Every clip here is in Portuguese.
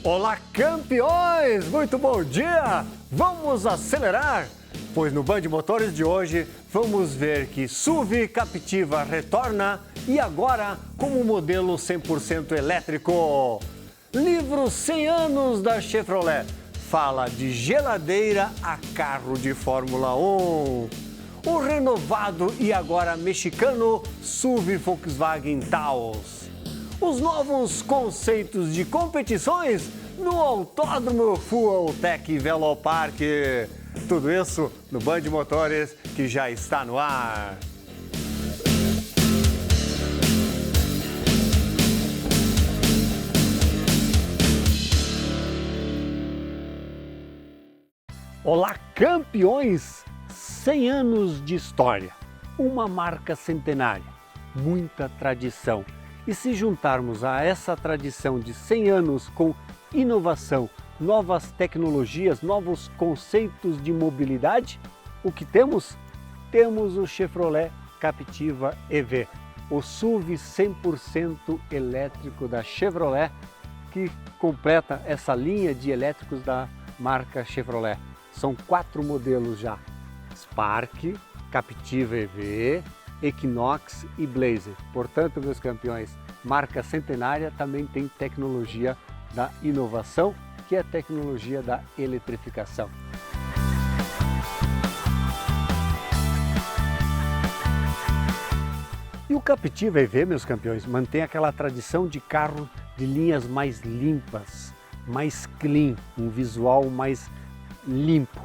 Olá, campeões! Muito bom dia! Vamos acelerar? Pois no Band Motores de hoje vamos ver que SUV Captiva retorna e agora com um modelo 100% elétrico. Livro 100 anos da Chevrolet fala de geladeira a carro de Fórmula 1. O renovado e agora mexicano SUV Volkswagen Taos. Os novos conceitos de competições no Autódromo Fulltech Velopark. Tudo isso no Band Motores, que já está no ar. Olá, campeões! 100 anos de história, uma marca centenária, muita tradição. E se juntarmos a essa tradição de 100 anos com inovação, novas tecnologias, novos conceitos de mobilidade, o que temos? Temos o Chevrolet Captiva EV, o SUV 100% elétrico da Chevrolet, que completa essa linha de elétricos da marca Chevrolet. São 4 modelos já: Spark, Captiva EV, Equinox e Blazer. Portanto, meus campeões, marca centenária também tem tecnologia da inovação, que é a tecnologia da eletrificação. E o Captiva EV, meus campeões, mantém aquela tradição de carro de linhas mais limpas, mais clean, um visual mais limpo.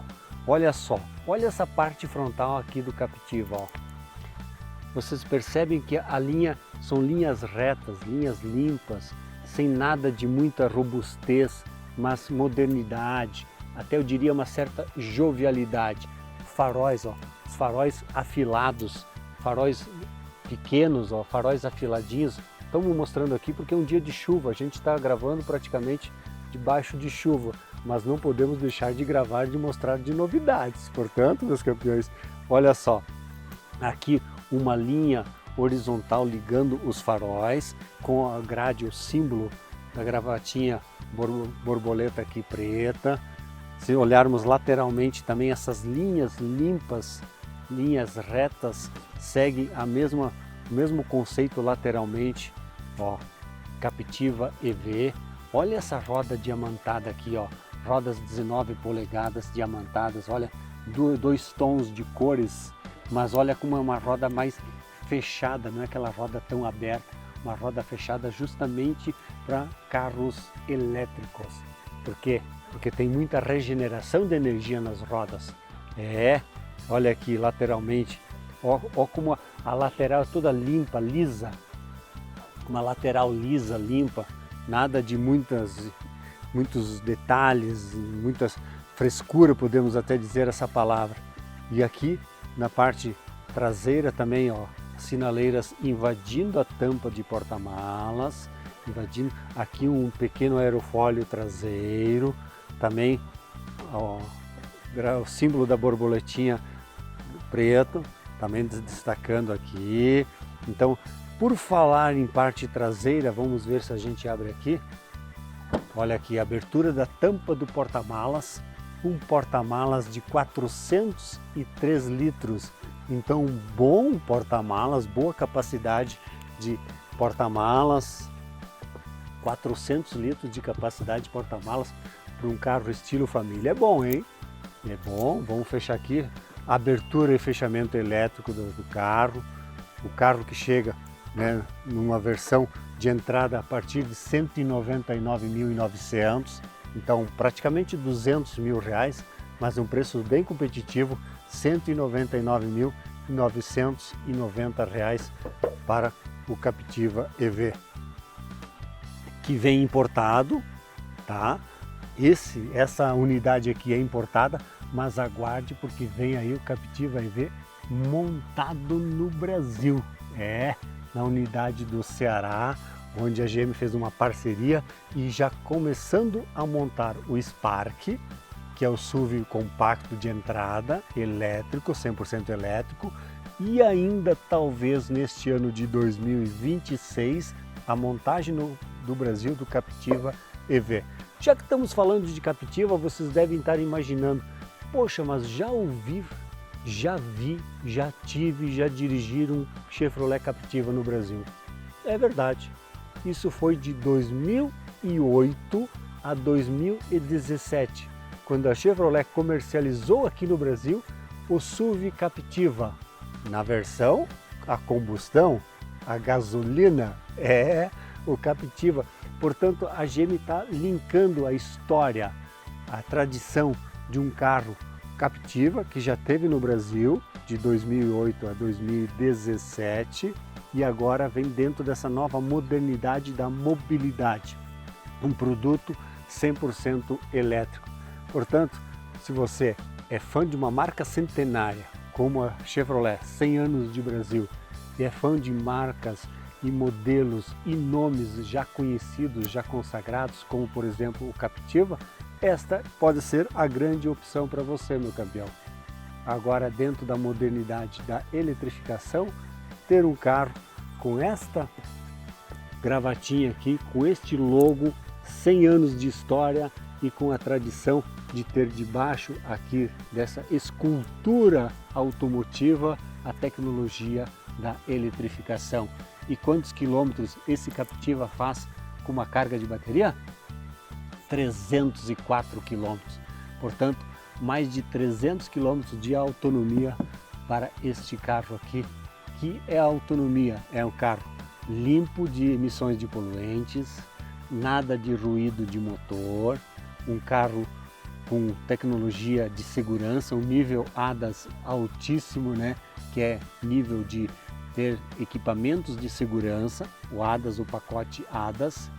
Olha só, olha essa parte frontal aqui do Captiva, ó. Vocês percebem que a linha são linhas retas, linhas limpas, sem nada de muita robustez, mas modernidade, até eu diria uma certa jovialidade. Faróis, ó, os faróis afilados, faróis pequenos, ó, faróis afiladinhos. Estamos mostrando aqui porque é um dia de chuva, a gente está gravando praticamente debaixo de chuva, mas não podemos deixar de gravar e de mostrar de novidades. Portanto, meus campeões, olha só, aqui uma linha horizontal ligando os faróis com a grade, o símbolo da gravatinha borboleta aqui preta. Se olharmos lateralmente também, essas linhas limpas, linhas retas, seguem o mesmo conceito lateralmente, ó, Captiva EV. Olha essa roda diamantada aqui, ó, rodas 19 polegadas diamantadas, olha, 2 tons de cores, mas olha como é uma roda mais fechada, não é aquela roda tão aberta, uma roda fechada justamente para carros elétricos. Por quê? Porque tem muita regeneração de energia nas rodas. Olha aqui lateralmente, ó como a lateral é toda limpa, lisa, uma lateral lisa, limpa, nada de muitos detalhes, muitas frescura, podemos até dizer essa palavra. E aqui na parte traseira também, ó, sinaleiras invadindo a tampa de porta-malas, invadindo aqui um pequeno aerofólio traseiro, também ó, o símbolo da borboletinha preto, também destacando aqui. Então, por falar em parte traseira, vamos ver se a gente abre aqui. Olha aqui, a abertura da tampa do porta-malas, um porta-malas de 403 litros. Então, um bom porta-malas, boa capacidade de porta-malas, 400 litros de capacidade de porta-malas para um carro estilo família. É bom, hein? É bom. Vamos fechar aqui. Abertura e fechamento elétrico do carro. O carro que chega, né, numa versão de entrada a partir de R$ 199.900. Então, praticamente R$200 mil, mas um preço bem competitivo, R$ 199.990 para o Captiva EV, que vem importado, tá? Essa unidade aqui é importada, mas aguarde porque vem aí o Captiva EV montado no Brasil, na unidade do Ceará, onde a GM fez uma parceria e já começando a montar o Spark, que é o SUV compacto de entrada, elétrico, 100% elétrico, e ainda talvez neste ano de 2026 a montagem do Brasil do Captiva EV. Já que estamos falando de Captiva, vocês devem estar imaginando, poxa, mas já ouvi, já vi, já tive, já dirigi um Chevrolet Captiva no Brasil. É verdade, isso foi de 2008 a 2017, quando a Chevrolet comercializou aqui no Brasil o SUV Captiva, na versão a combustão, a gasolina, o Captiva. Portanto, a GM está linkando a história, a tradição de um carro Captiva que já teve no Brasil de 2008 a 2017 e agora vem dentro dessa nova modernidade da mobilidade, um produto 100% elétrico. Portanto, se você é fã de uma marca centenária como a Chevrolet, 100 anos de Brasil, e é fã de marcas e modelos e nomes já conhecidos, já consagrados, como por exemplo o Captiva, esta pode ser a grande opção para você, meu campeão. Agora, dentro da modernidade da eletrificação, ter um carro com esta gravatinha aqui, com este logo, 100 anos de história e com a tradição de ter debaixo aqui dessa escultura automotiva a tecnologia da eletrificação. E quantos quilômetros esse Captiva faz com uma carga de bateria? 304 quilômetros. Portanto, mais de 300 quilômetros de autonomia para este carro aqui. Que é a autonomia? É um carro limpo de emissões de poluentes, nada de ruído de motor, um carro com tecnologia de segurança, um nível ADAS altíssimo, né? Que é nível de ter equipamentos de segurança, o ADAS, o pacote ADAS,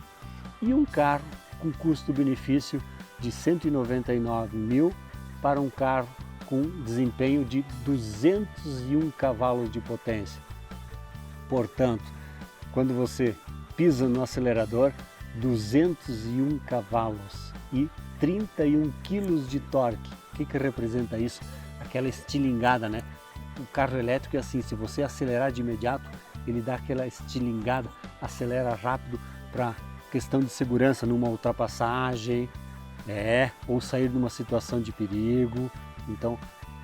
e um carro com custo-benefício de 199 mil para um carro com desempenho de 201 cavalos de potência. Portanto, quando você pisa no acelerador, 201 cavalos e 31 quilos de torque. O que representa isso? Aquela estilingada, né? O carro elétrico é assim, se você acelerar de imediato, ele dá aquela estilingada, acelera rápido para questão de segurança numa ultrapassagem, ou sair de uma situação de perigo. Então,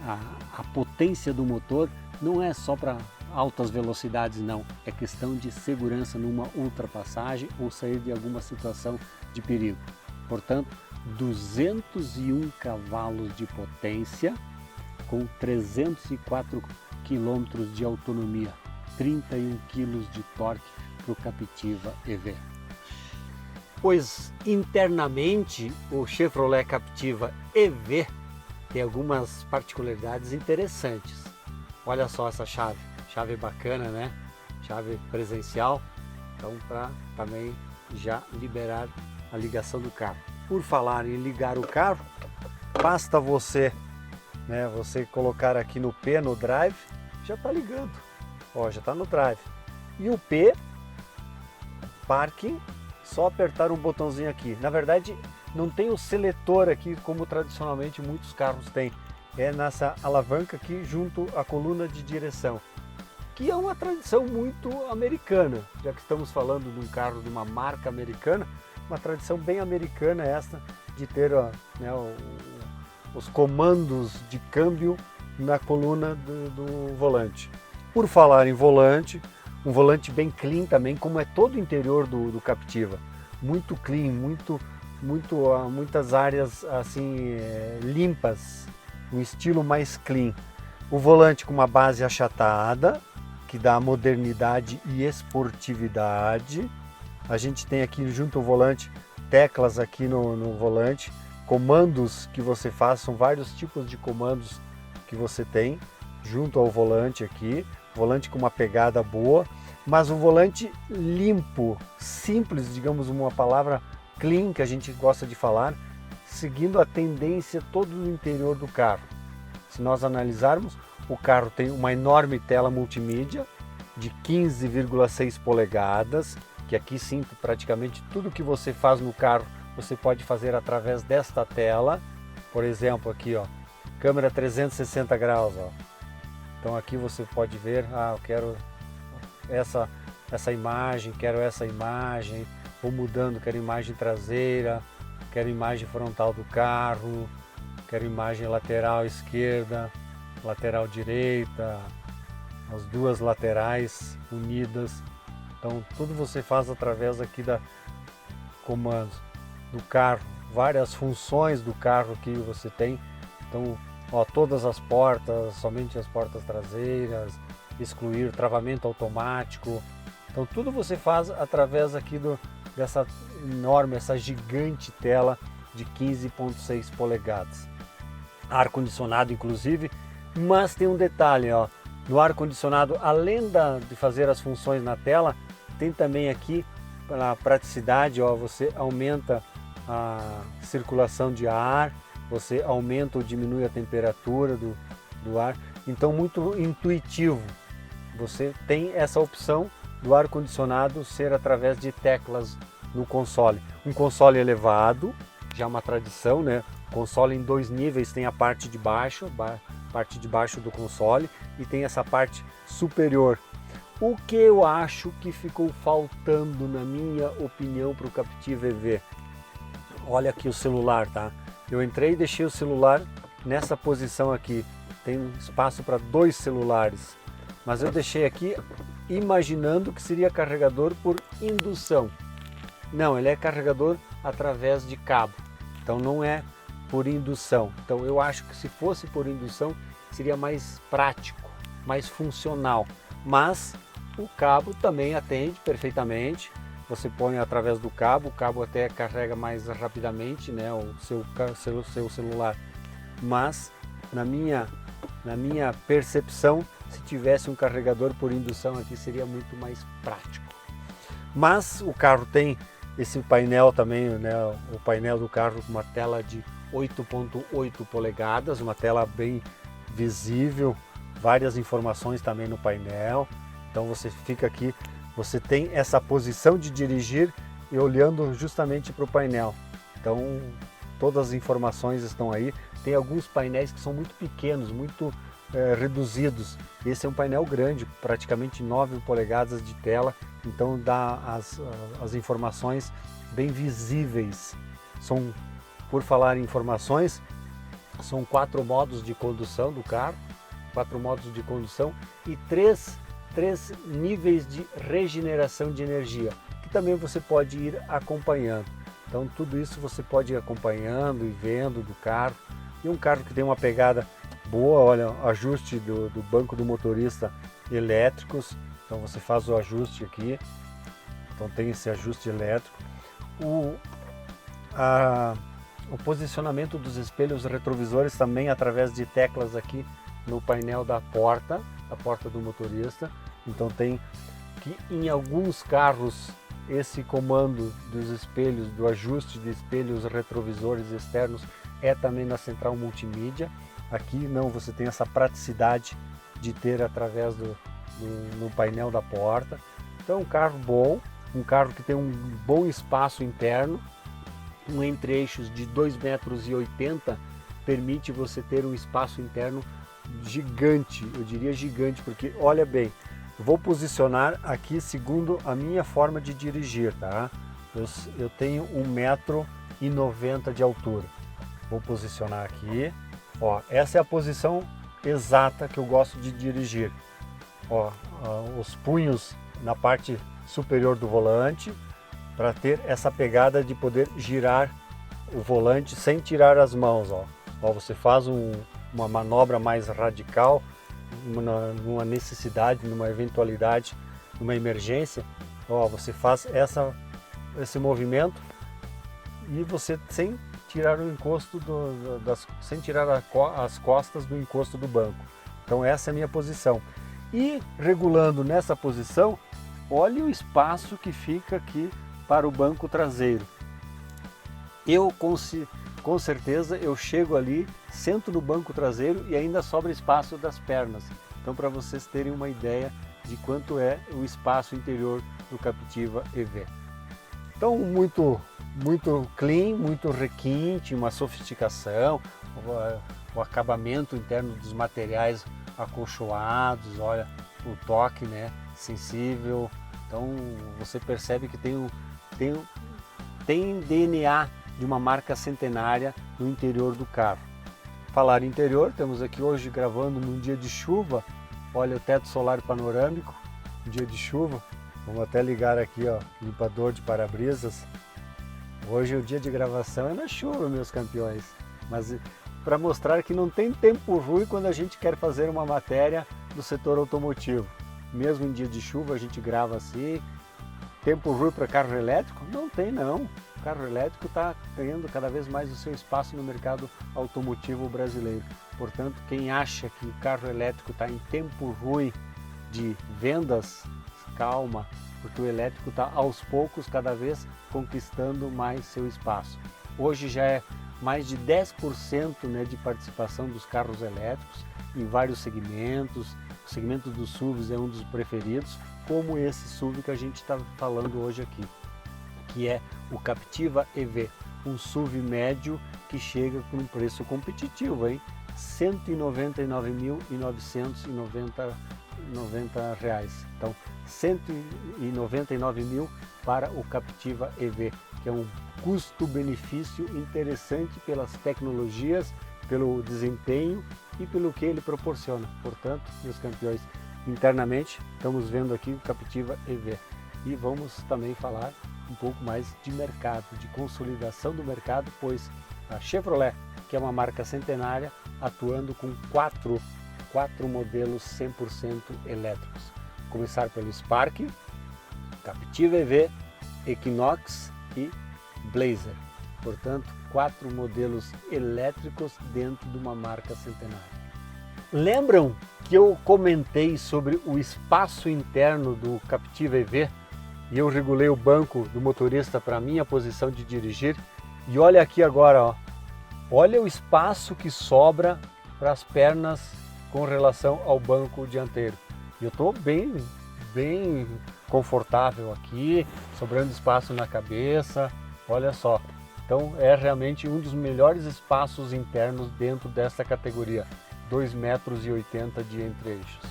a potência do motor não é só para altas velocidades, não. É questão de segurança numa ultrapassagem ou sair de alguma situação de perigo. Portanto, 201 cavalos de potência com 304 km de autonomia, 31 kg de torque para o Captiva EV. Pois internamente o Chevrolet Captiva EV tem algumas particularidades interessantes. Olha só essa chave bacana, né? Chave presencial, então para também já liberar a ligação do carro. Por falar em ligar o carro, basta você colocar aqui no P, no Drive, já está ligando, ó, já está no Drive. E o P, Parking, só apertar um botãozinho aqui. Na verdade, não tem o seletor aqui como tradicionalmente muitos carros têm. É nessa alavanca aqui junto à coluna de direção, que é uma tradição muito americana, já que estamos falando de um carro de uma marca americana, uma tradição bem americana essa de ter os comandos de câmbio na coluna do volante. Por falar em volante, um volante bem clean também, como é todo o interior do Captiva. Muito clean, muitas áreas assim limpas, um estilo mais clean. O volante com uma base achatada, que dá modernidade e esportividade. A gente tem aqui junto ao volante, teclas aqui no volante, comandos que você faz, são vários tipos de comandos que você tem junto ao volante aqui, volante com uma pegada boa, mas um volante limpo, simples, digamos uma palavra clean que a gente gosta de falar, seguindo a tendência todo no interior do carro. Se nós analisarmos, o carro tem uma enorme tela multimídia de 15,6 polegadas, que aqui sim praticamente tudo que você faz no carro você pode fazer através desta tela. Por exemplo, aqui ó, câmera 360 graus, ó. Então aqui você pode ver, eu quero essa imagem, quero essa imagem, vou mudando, quero imagem traseira, quero imagem frontal do carro, quero imagem lateral esquerda, lateral direita, as duas laterais unidas. Então tudo você faz através aqui da comando do carro, várias funções do carro que você tem. Então, ó, todas as portas, somente as portas traseiras, excluir travamento automático. Então tudo você faz através aqui dessa enorme, essa gigante tela de 15,6 polegadas. Ar-condicionado inclusive, mas tem um detalhe, ó, no ar-condicionado, além de fazer as funções na tela, tem também aqui para praticidade, ó, você aumenta a circulação de ar, você aumenta ou diminui a temperatura do ar, então muito intuitivo. Você tem essa opção do ar-condicionado ser através de teclas no console. Um console elevado, já uma tradição, né? Console em 2 níveis, tem a parte de baixo do console e tem essa parte superior. O que eu acho que ficou faltando, na minha opinião, para o Captiva EV? Olha aqui o celular, tá? Eu entrei e deixei o celular nessa posição aqui. Tem espaço para 2 celulares, mas eu deixei aqui imaginando que seria carregador por indução. Não, ele é carregador através de cabo, então não é por indução. Então eu acho que se fosse por indução seria mais prático, mais funcional, mas o cabo também atende perfeitamente. Você põe através do cabo, o cabo até carrega mais rapidamente, né, o seu celular. Mas na minha percepção, se tivesse um carregador por indução aqui seria muito mais prático. Mas o carro tem esse painel também, né, o painel do carro com uma tela de 8,8 polegadas, uma tela bem visível, várias informações também no painel. Então você fica aqui, você tem essa posição de dirigir e olhando justamente para o painel. Então todas as informações estão aí. Tem alguns painéis que são muito pequenos, muito reduzidos. Esse é um painel grande, praticamente 9 polegadas de tela, então dá as informações bem visíveis. Por falar em informações, são 4 modos de condução do carro, 4 modos de condução e 3 níveis de regeneração de energia, que também você pode ir acompanhando. Então tudo isso você pode ir acompanhando e vendo do carro. E um carro que tem uma pegada boa, olha, ajuste do banco do motorista elétricos, então você faz o ajuste aqui, então tem esse ajuste elétrico. O posicionamento dos espelhos retrovisores também através de teclas aqui no painel da porta do motorista. Então tem que em alguns carros esse comando dos espelhos, do ajuste de espelhos retrovisores externos é também na central multimídia. Aqui não, você tem essa praticidade de ter através no painel da porta. Então é um carro bom, um carro que tem um bom espaço interno, um entre-eixos de 2,80 metros permite você ter um espaço interno gigante, eu diria gigante, porque olha bem, eu vou posicionar aqui segundo a minha forma de dirigir, tá? Eu tenho 1,90 m de altura. Vou posicionar aqui, ó, essa é a posição exata que eu gosto de dirigir. Ó, os punhos na parte superior do volante, para ter essa pegada de poder girar o volante sem tirar as mãos, ó. Ó, você faz uma manobra mais radical, numa necessidade, numa eventualidade, numa emergência, ó, você faz esse movimento e você sem tirar o encosto sem tirar as costas do encosto do banco. Então essa é a minha posição. E regulando nessa posição, olha o espaço que fica aqui para o banco traseiro. Eu com certeza eu chego ali, sento no banco traseiro e ainda sobra espaço das pernas. Então para vocês terem uma ideia de quanto é o espaço interior do Captiva EV. Então muito clean, muito requinte, uma sofisticação, o acabamento interno dos materiais acolchoados, olha o toque, né, sensível. Então você percebe que tem DNA de uma marca centenária no interior do carro. Falar interior, temos aqui hoje gravando num dia de chuva, olha o teto solar panorâmico, dia de chuva, vamos até ligar aqui, ó, limpador de para-brisas. Hoje o dia de gravação é na chuva, meus campeões, mas para mostrar que não tem tempo ruim quando a gente quer fazer uma matéria do setor automotivo. Mesmo em dia de chuva a gente grava assim. Tempo ruim para carro elétrico? Não tem não. O carro elétrico está ganhando cada vez mais o seu espaço no mercado automotivo brasileiro. Portanto, quem acha que o carro elétrico está em tempo ruim de vendas, calma, porque o elétrico está aos poucos cada vez conquistando mais seu espaço. Hoje já é mais de 10%, né, de participação dos carros elétricos em vários segmentos. O segmento dos SUVs é um dos preferidos, como esse SUV que a gente está falando hoje aqui, que é o Captiva EV, um SUV médio que chega com um preço competitivo, hein? R$ 199.990. Então, 199 mil para o Captiva EV, que é um custo-benefício interessante pelas tecnologias, pelo desempenho e pelo que ele proporciona. Portanto, meus campeões, internamente estamos vendo aqui o Captiva EV e vamos também falar um pouco mais de mercado, de consolidação do mercado, pois a Chevrolet, que é uma marca centenária, atuando com quatro modelos 100% elétricos. Começar pelo Spark, Captiva EV, Equinox e Blazer. Portanto, 4 modelos elétricos dentro de uma marca centenária. Lembram que eu comentei sobre o espaço interno do Captiva EV e eu regulei o banco do motorista para a minha posição de dirigir? E olha aqui agora, ó. Olha o espaço que sobra para as pernas com relação ao banco dianteiro. Eu estou bem confortável aqui, sobrando espaço na cabeça, olha só. Então é realmente um dos melhores espaços internos dentro dessa categoria, 2,80 metros de entre-eixos.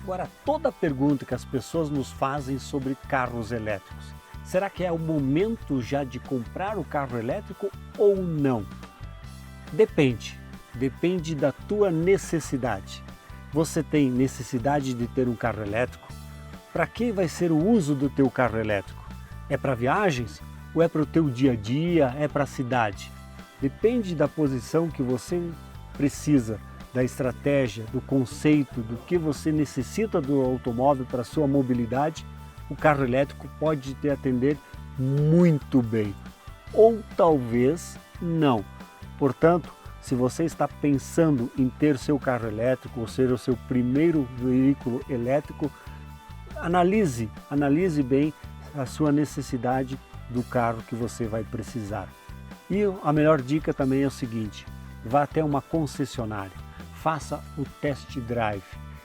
Agora, toda pergunta que as pessoas nos fazem sobre carros elétricos, será que é o momento já de comprar o carro elétrico ou não? Depende da tua necessidade. Você tem necessidade de ter um carro elétrico? Para que vai ser o uso do teu carro elétrico? É para viagens? Ou é para o teu dia a dia? É para a cidade? Depende da posição que você precisa, da estratégia, do conceito, do que você necessita do automóvel para a sua mobilidade. O carro elétrico pode te atender muito bem. Ou talvez não. Portanto, se você está pensando em ter seu carro elétrico ou ser o seu primeiro veículo elétrico, analise bem a sua necessidade do carro que você vai precisar. E a melhor dica também é o seguinte: vá até uma concessionária, faça o test drive,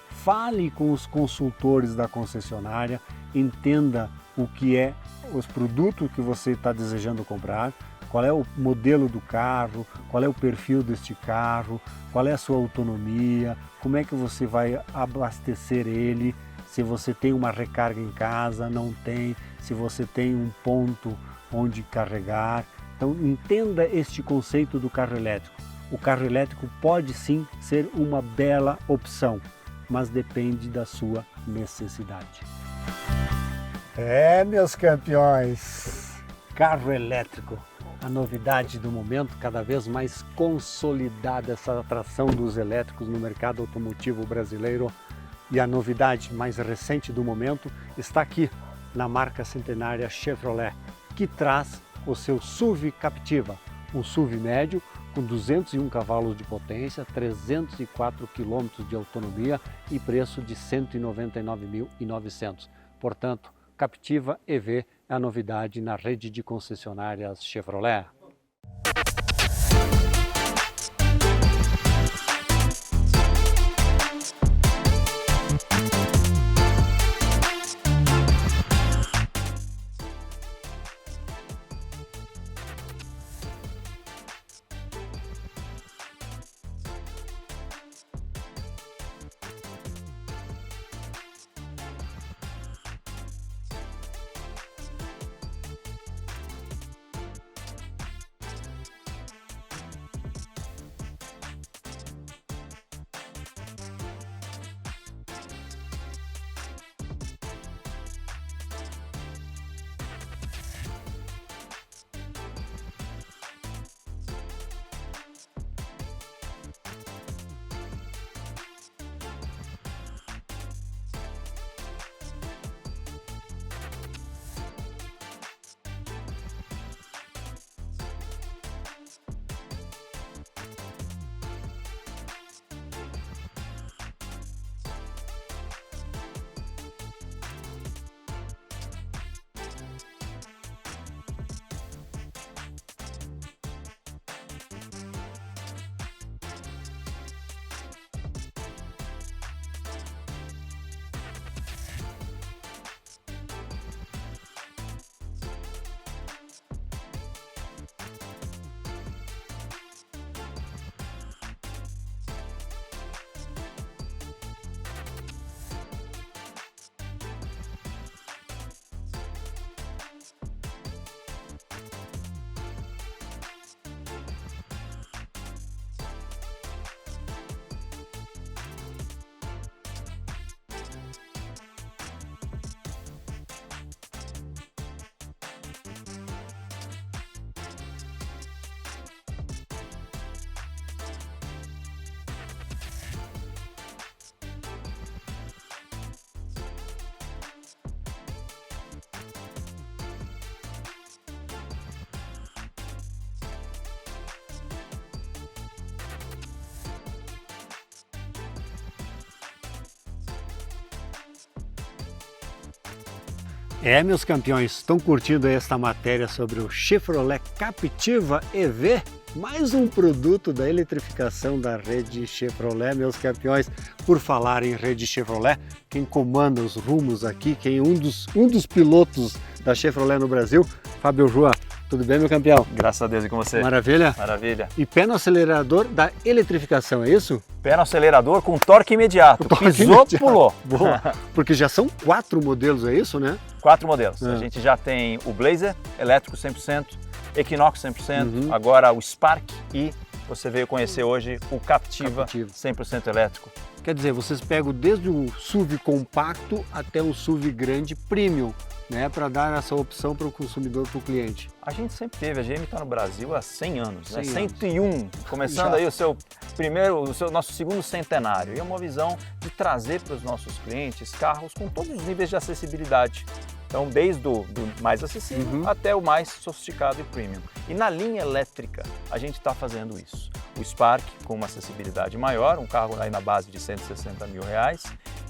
fale com os consultores da concessionária, entenda o que é os produtos que você está desejando comprar, qual é o modelo do carro, qual é o perfil deste carro, qual é a sua autonomia, como é que você vai abastecer ele, se você tem uma recarga em casa, não tem, se você tem um ponto onde carregar. Então entenda este conceito do carro elétrico. O carro elétrico pode sim ser uma bela opção, mas depende da sua necessidade. Meus campeões, carro elétrico, a novidade do momento, cada vez mais consolidada essa atração dos elétricos no mercado automotivo brasileiro. E a novidade mais recente do momento está aqui na marca centenária Chevrolet, que traz o seu SUV Captiva, um SUV médio com 201 cavalos de potência, 304 km de autonomia e preço de R$ 199.900. Portanto, Captiva EV é a novidade na rede de concessionárias Chevrolet. Meus campeões, estão curtindo aí esta matéria sobre o Chevrolet Captiva EV? Mais um produto da eletrificação da rede Chevrolet, meus campeões. Por falar em rede Chevrolet, quem comanda os rumos aqui, um dos pilotos da Chevrolet no Brasil, Fábio João. Tudo bem, meu campeão? Graças a Deus, e com você? Maravilha? Maravilha. E pé no acelerador da eletrificação, é isso? Pé no acelerador com torque imediato. Pisou, pulou. Boa. Porque já são 4 modelos, é isso, né? 4 modelos. A gente já tem o Blazer, elétrico 100%, Equinox 100%, agora o Spark e você veio conhecer hoje o Captiva 100% elétrico. Quer dizer, vocês pegam desde um SUV compacto até um SUV grande premium, né, para dar essa opção para o consumidor, para o cliente. A gente sempre teve, a GM está no Brasil há 100 anos, 100 né? 101, começando aí nosso segundo centenário. E é uma visão de trazer para os nossos clientes carros com todos os níveis de acessibilidade. Então, desde o mais acessível até o mais sofisticado e premium. E na linha elétrica, a gente está fazendo isso. O Spark, com uma acessibilidade maior, um carro aí na base de R$160 mil.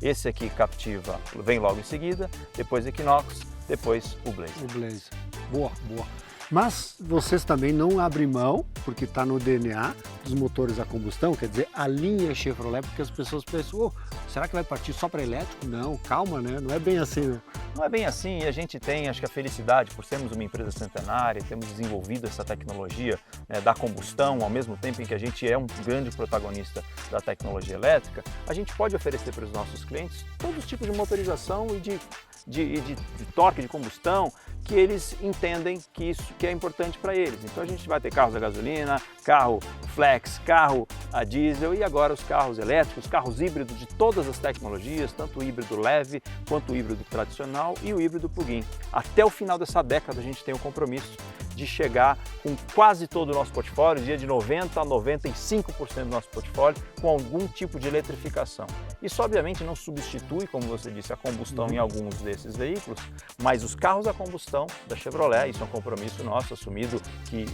Esse aqui, Captiva, vem logo em seguida, depois Equinox, depois o Blazer. O Blazer. Boa, boa. Mas vocês também não abrem mão, porque está no DNA dos motores a combustão, quer dizer, a linha Chevrolet, porque as pessoas pensam, será que vai partir só para elétrico? Não, calma, né? Não é bem assim, né? Não é bem assim, e a gente tem, acho que a felicidade, por sermos uma empresa centenária, temos desenvolvido essa tecnologia da combustão, ao mesmo tempo em que a gente é um grande protagonista da tecnologia elétrica, a gente pode oferecer para os nossos clientes todos os tipos de motorização e de torque de combustão que eles entendem que isso que é importante para eles. Então a gente vai ter carros a gasolina, carro flex, carro a diesel e agora os carros elétricos, carros híbridos de todas as tecnologias, tanto o híbrido leve quanto o híbrido tradicional e o híbrido plug-in. Até o final dessa década a gente tem o compromisso de chegar com quase todo o nosso portfólio, dia de 90% a 95% do nosso portfólio, com algum tipo de eletrificação. Isso obviamente não substitui, como você disse, a combustão em alguns desses veículos, mas os carros a combustão da Chevrolet, isso é um compromisso nosso assumido que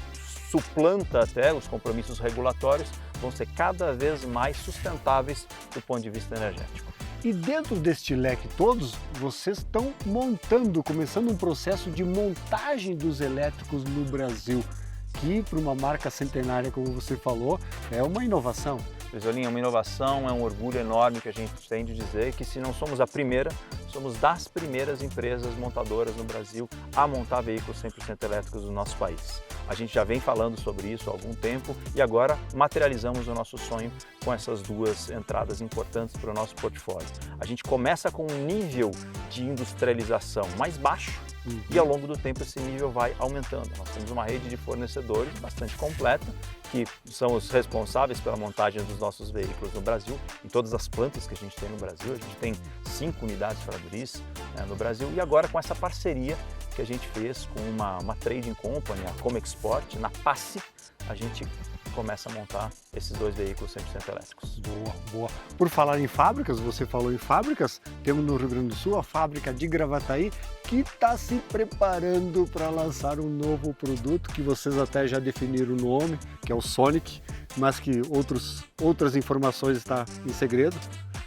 suplanta até os compromissos regulatórios, vão ser cada vez mais sustentáveis do ponto de vista energético. E dentro deste leque todos, vocês estão começando um processo de montagem dos elétricos no Brasil, que para uma marca centenária, como você falou, é uma inovação. Brizolim, é uma inovação, é um orgulho enorme que a gente tem de dizer que se não somos a primeira, somos das primeiras empresas montadoras no Brasil a montar veículos 100% elétricos no nosso país. A gente já vem falando sobre isso há algum tempo e agora materializamos o nosso sonho com essas duas entradas importantes para o nosso portfólio. A gente começa com um nível de industrialização mais baixo e ao longo do tempo esse nível vai aumentando. Nós temos uma rede de fornecedores bastante completa que são os responsáveis pela montagem dos nossos veículos no Brasil, em todas as plantas que a gente tem no Brasil. A gente tem 5 unidades fabris no Brasil e agora com essa parceria que a gente fez com uma trading company, a Comexport, na Passe, a gente começa a montar esses 2 veículos 100% elétricos. Boa, boa. Por falar em fábricas, você falou em fábricas, temos no Rio Grande do Sul a fábrica de Gravataí que está se preparando para lançar um novo produto que vocês até já definiram o nome, que é o Sonic, mas que outras informações estão em segredo,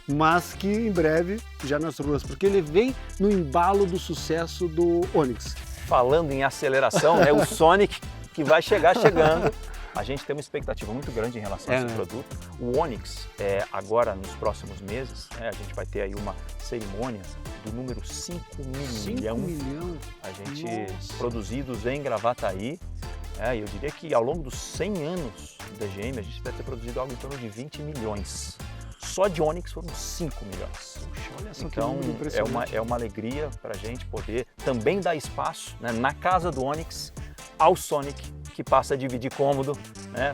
mas que em breve já nas ruas, porque ele vem no embalo do sucesso do Onix. Falando em aceleração, é o Sonic que vai chegando. A gente tem uma expectativa muito grande em relação a esse produto. O Onix, agora nos próximos meses, a gente vai ter aí uma cerimônia do número 5 milhão. 5 milhões? A gente produzidos em Gravataí. Eu diria que ao longo dos 100 anos da GM, a gente deve ter produzido algo em torno de 20 milhões. Só de Onix foram 5 milhões. Puxa, olha só, então é uma alegria para a gente poder também dar espaço na casa do Onix ao Sonic, que passa a dividir cômodo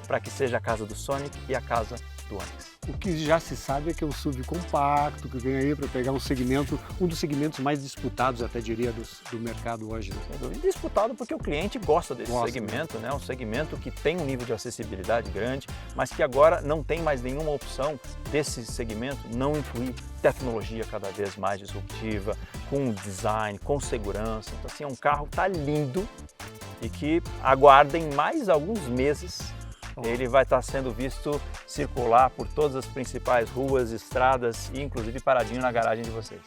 para que seja a casa do Sonic e a casa do Onix. O que já se sabe é que é um SUV compacto, que vem aí para pegar um dos segmentos mais disputados, até diria, do mercado hoje. Né? Disputado porque o cliente gosta desse segmento, né? Um segmento que tem um nível de acessibilidade grande, mas que agora não tem mais nenhuma opção desse segmento não incluir tecnologia cada vez mais disruptiva, com design, com segurança. Então assim, é um carro que está lindo e que aguardem mais alguns meses. Ele vai estar sendo visto circular por todas as principais ruas, estradas e inclusive paradinho na garagem de vocês.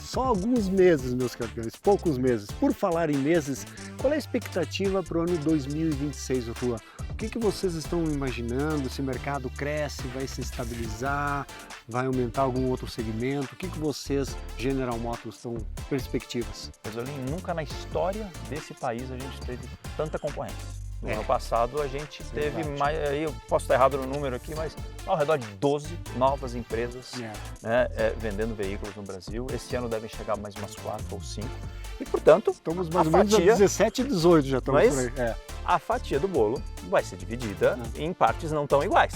Só alguns meses, meus campeões, poucos meses. Por falar em meses, qual é a expectativa para o ano 2026, Rua? O que vocês estão imaginando? Se o mercado cresce, vai se estabilizar, vai aumentar algum outro segmento? O que vocês, General Motors, estão perspectivas? Rosolim, nunca na história desse país a gente teve tanta concorrência. No ano passado a gente teve mais, aí eu posso estar errado no número aqui, mas ao redor de 12 novas empresas vendendo veículos no Brasil. Esse ano devem chegar mais umas 4 ou 5. E, portanto, estamos mais ou menos a 17 e 18 já estamos por aí. A fatia do bolo vai ser dividida em partes não tão iguais.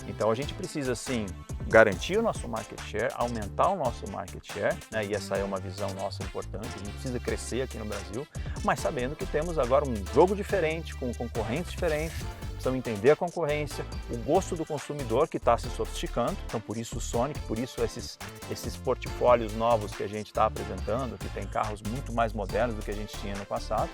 Então a gente precisa sim garantir o nosso market share, aumentar o nosso market share, né? E essa é uma visão nossa importante, a gente precisa crescer aqui no Brasil, mas sabendo que temos agora um jogo diferente, com concorrentes diferentes, precisamos entender a concorrência, o gosto do consumidor que está se sofisticando, então por isso o Sonic, por isso esses portfólios novos que a gente está apresentando, que tem carros muito mais modernos do que a gente tinha no passado,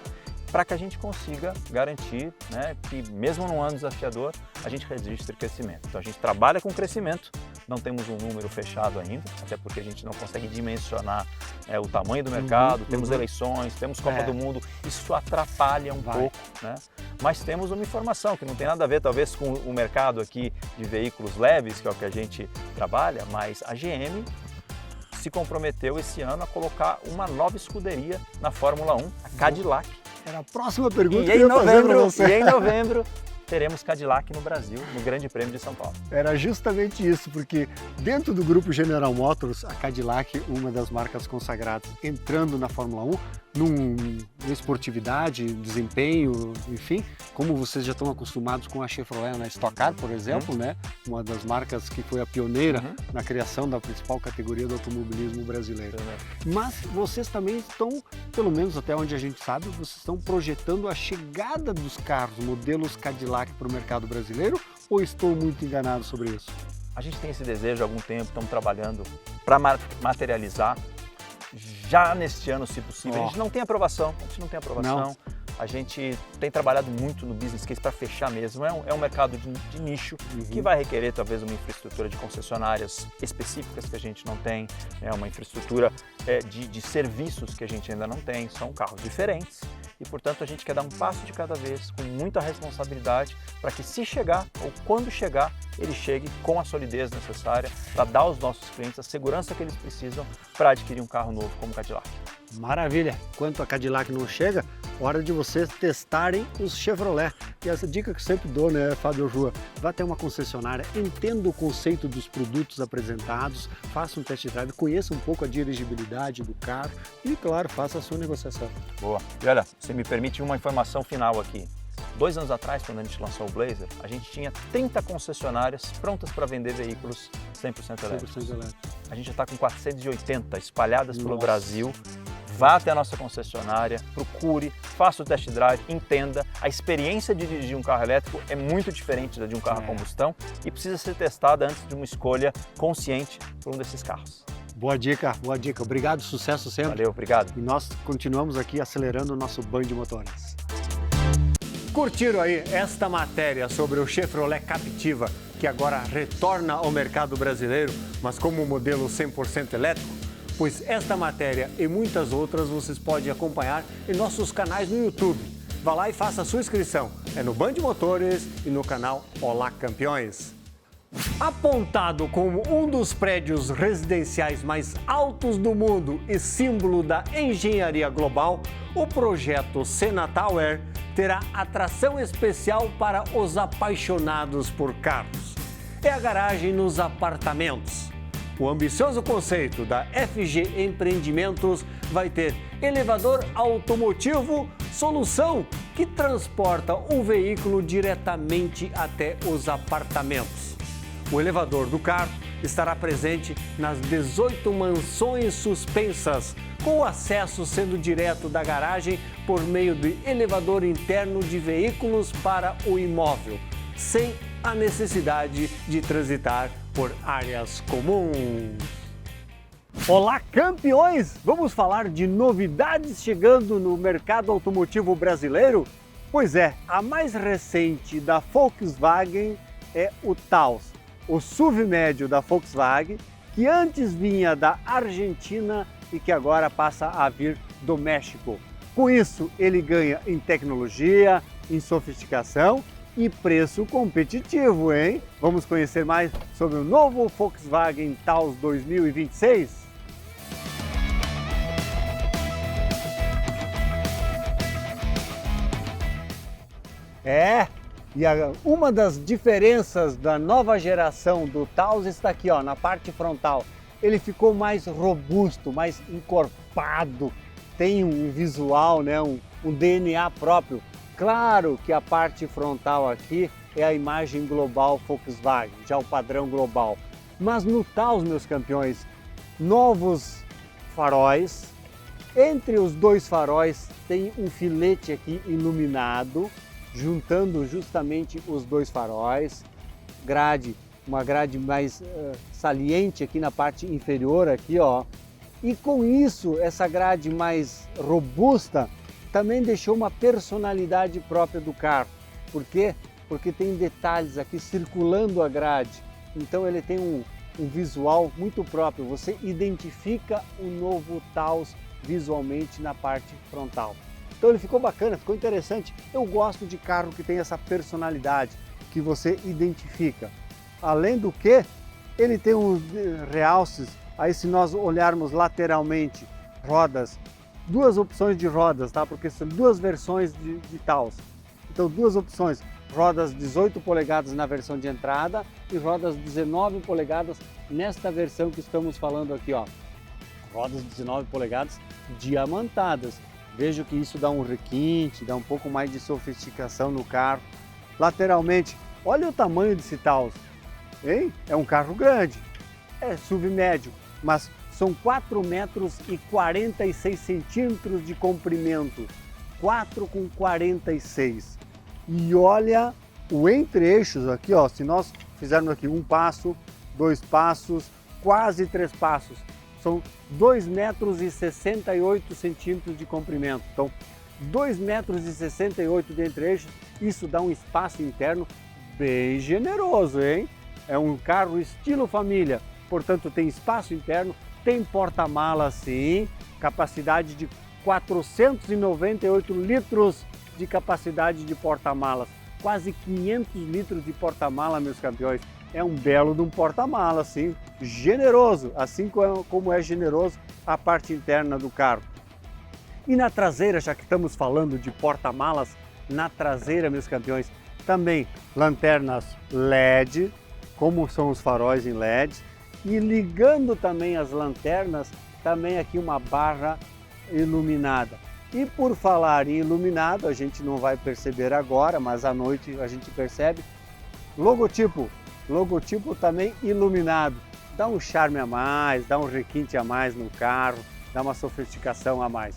para que a gente consiga garantir, né, que mesmo num ano desafiador, a gente registre crescimento. Então a gente trabalha com crescimento, não temos um número fechado ainda, até porque a gente não consegue dimensionar o tamanho do mercado, temos eleições, temos Copa do Mundo, isso atrapalha um pouco, né? Mas temos uma informação que não tem nada a ver talvez com o mercado aqui de veículos leves, que é o que a gente trabalha, mas a GM se comprometeu esse ano a colocar uma nova escuderia na Fórmula 1, a Cadillac. Era a próxima pergunta que eu ia fazer para você. E em novembro teremos Cadillac no Brasil, no Grande Prêmio de São Paulo. Era justamente isso, porque dentro do grupo General Motors, a Cadillac, uma das marcas consagradas, entrando na Fórmula 1, numa esportividade, desempenho, enfim, como vocês já estão acostumados com a Chevrolet na Stock Car, por exemplo, né? Uma das marcas que foi a pioneira na criação da principal categoria do automobilismo brasileiro. Mas vocês também estão, pelo menos até onde a gente sabe, vocês estão projetando a chegada dos carros, modelos Cadillac para o mercado brasileiro, ou estou muito enganado sobre isso? A gente tem esse desejo há algum tempo, estamos trabalhando para materializar já neste ano, se possível. A gente não tem aprovação, A gente tem trabalhado muito no business case para fechar mesmo. É um mercado de nicho que vai requerer talvez uma infraestrutura de concessionárias específicas que a gente não tem, uma infraestrutura de serviços que a gente ainda não tem. São carros diferentes e, portanto, a gente quer dar um passo de cada vez com muita responsabilidade para que, se chegar ou quando chegar, ele chegue com a solidez necessária para dar aos nossos clientes a segurança que eles precisam para adquirir um carro novo como Cadillac. Maravilha! Enquanto a Cadillac não chega, hora de vocês testarem os Chevrolet. E essa dica que eu sempre dou, né, Fábio Rua? Vá até uma concessionária, entenda o conceito dos produtos apresentados, faça um test drive, conheça um pouco a dirigibilidade do carro e, claro, faça a sua negociação. Boa! E olha, você me permite uma informação final aqui. 2 anos atrás, quando a gente lançou o Blazer, a gente tinha 30 concessionárias prontas para vender veículos 100% elétricos. A gente já está com 480 espalhadas pelo Brasil. Vá até a nossa concessionária, procure, faça o test drive, entenda. A experiência de dirigir um carro elétrico é muito diferente da de um carro a combustão e precisa ser testada antes de uma escolha consciente por um desses carros. Boa dica, boa dica. Obrigado, sucesso sempre. Valeu, obrigado. E nós continuamos aqui acelerando o nosso Band de Motores. Curtiram aí esta matéria sobre o Chevrolet Captiva, que agora retorna ao mercado brasileiro, mas como modelo 100% elétrico? Pois esta matéria e muitas outras vocês podem acompanhar em nossos canais no YouTube. Vá lá e faça a sua inscrição. É no Band Motores e no canal Olá Campeões. Apontado como um dos prédios residenciais mais altos do mundo e símbolo da engenharia global, o projeto Sena Tower terá atração especial para os apaixonados por carros. É a garagem nos apartamentos. O ambicioso conceito da FG Empreendimentos vai ter elevador automotivo, solução que transporta um veículo diretamente até os apartamentos. O elevador do carro estará presente nas 18 mansões suspensas, com o acesso sendo direto da garagem por meio de elevador interno de veículos para o imóvel, sem a necessidade de transitar por áreas comuns. Olá, campeões! Vamos falar de novidades chegando no mercado automotivo brasileiro? Pois é, a mais recente da Volkswagen é o Taos, o SUV médio da Volkswagen, que antes vinha da Argentina e que agora passa a vir do México. Com isso, ele ganha em tecnologia, em sofisticação e preço competitivo, hein? Vamos conhecer mais sobre o novo Volkswagen Taos 2026? Uma das diferenças da nova geração do Taos está aqui, ó, na parte frontal. Ele ficou mais robusto, mais encorpado, tem um visual, né, um DNA próprio. Claro que a parte frontal aqui é a imagem global Volkswagen, já o padrão global. Mas no Taos, meus campeões, novos faróis. Entre os dois faróis tem um filete aqui iluminado, juntando justamente os dois faróis, uma grade mais saliente aqui na parte inferior aqui, ó. E com isso, essa grade mais robusta também deixou uma personalidade própria do carro. Por quê? Porque tem detalhes aqui circulando a grade. Então ele tem um visual muito próprio. Você identifica o novo Taos visualmente na parte frontal. Então ele ficou bacana, ficou interessante. Eu gosto de carro que tem essa personalidade, que você identifica. Além do que, ele tem uns realces, aí se nós olharmos lateralmente, rodas, duas opções de rodas, tá? Porque são duas versões de Taos. Então duas opções, rodas 18 polegadas na versão de entrada e rodas 19 polegadas nesta versão que estamos falando aqui, ó. Rodas 19 polegadas diamantadas. Vejo que isso dá um requinte, dá um pouco mais de sofisticação no carro. Lateralmente, olha o tamanho desse Taos, hein? É um carro grande, é SUV médio, mas são 4 metros e 46 centímetros de comprimento, 4,46. E olha o entre-eixos aqui, ó, se nós fizermos aqui um passo, 2 passos, quase 3 passos, são 2 metros e 68 centímetros de comprimento. Então, 2 metros e 68 de entre-eixos, isso dá um espaço interno bem generoso, hein? É um carro estilo família, portanto tem espaço interno, tem porta-malas sim, capacidade de 498 litros de capacidade de porta-malas, quase 500 litros de porta-mala, meus campeões. É um belo de um porta-malas, sim, generoso, assim como é generoso a parte interna do carro. E na traseira, já que estamos falando de porta-malas, na traseira, meus campeões, também lanternas LED, como são os faróis em LED, e ligando também as lanternas, também aqui uma barra iluminada. E por falar em iluminado, a gente não vai perceber agora, mas à noite a gente percebe, logotipo também iluminado, dá um charme a mais, dá um requinte a mais no carro, dá uma sofisticação a mais.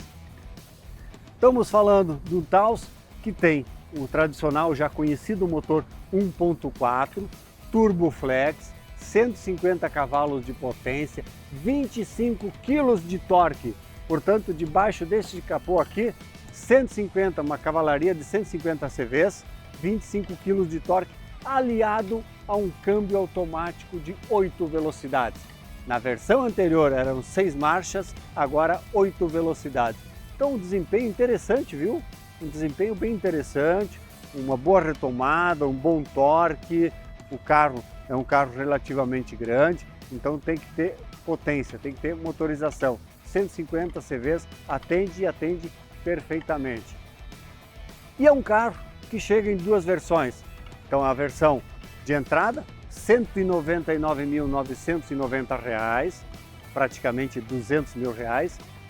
Estamos falando do Taos, que tem o tradicional já conhecido motor 1.4, Turbo Flex, 150 cavalos de potência, 25 kg de torque, portanto debaixo deste capô aqui, 150, uma cavalaria de 150 CVs, 25 kg de torque, aliado a um câmbio automático de 8 velocidades. Na versão anterior eram 6 marchas, agora 8 velocidades. Então um desempenho interessante, viu? Um desempenho bem interessante, uma boa retomada, um bom torque. O carro é um carro relativamente grande, então tem que ter potência, tem que ter motorização. 150 CVs atende perfeitamente. E é um carro que chega em duas versões. Então a versão de entrada, R$ 199.990, praticamente R$200 mil.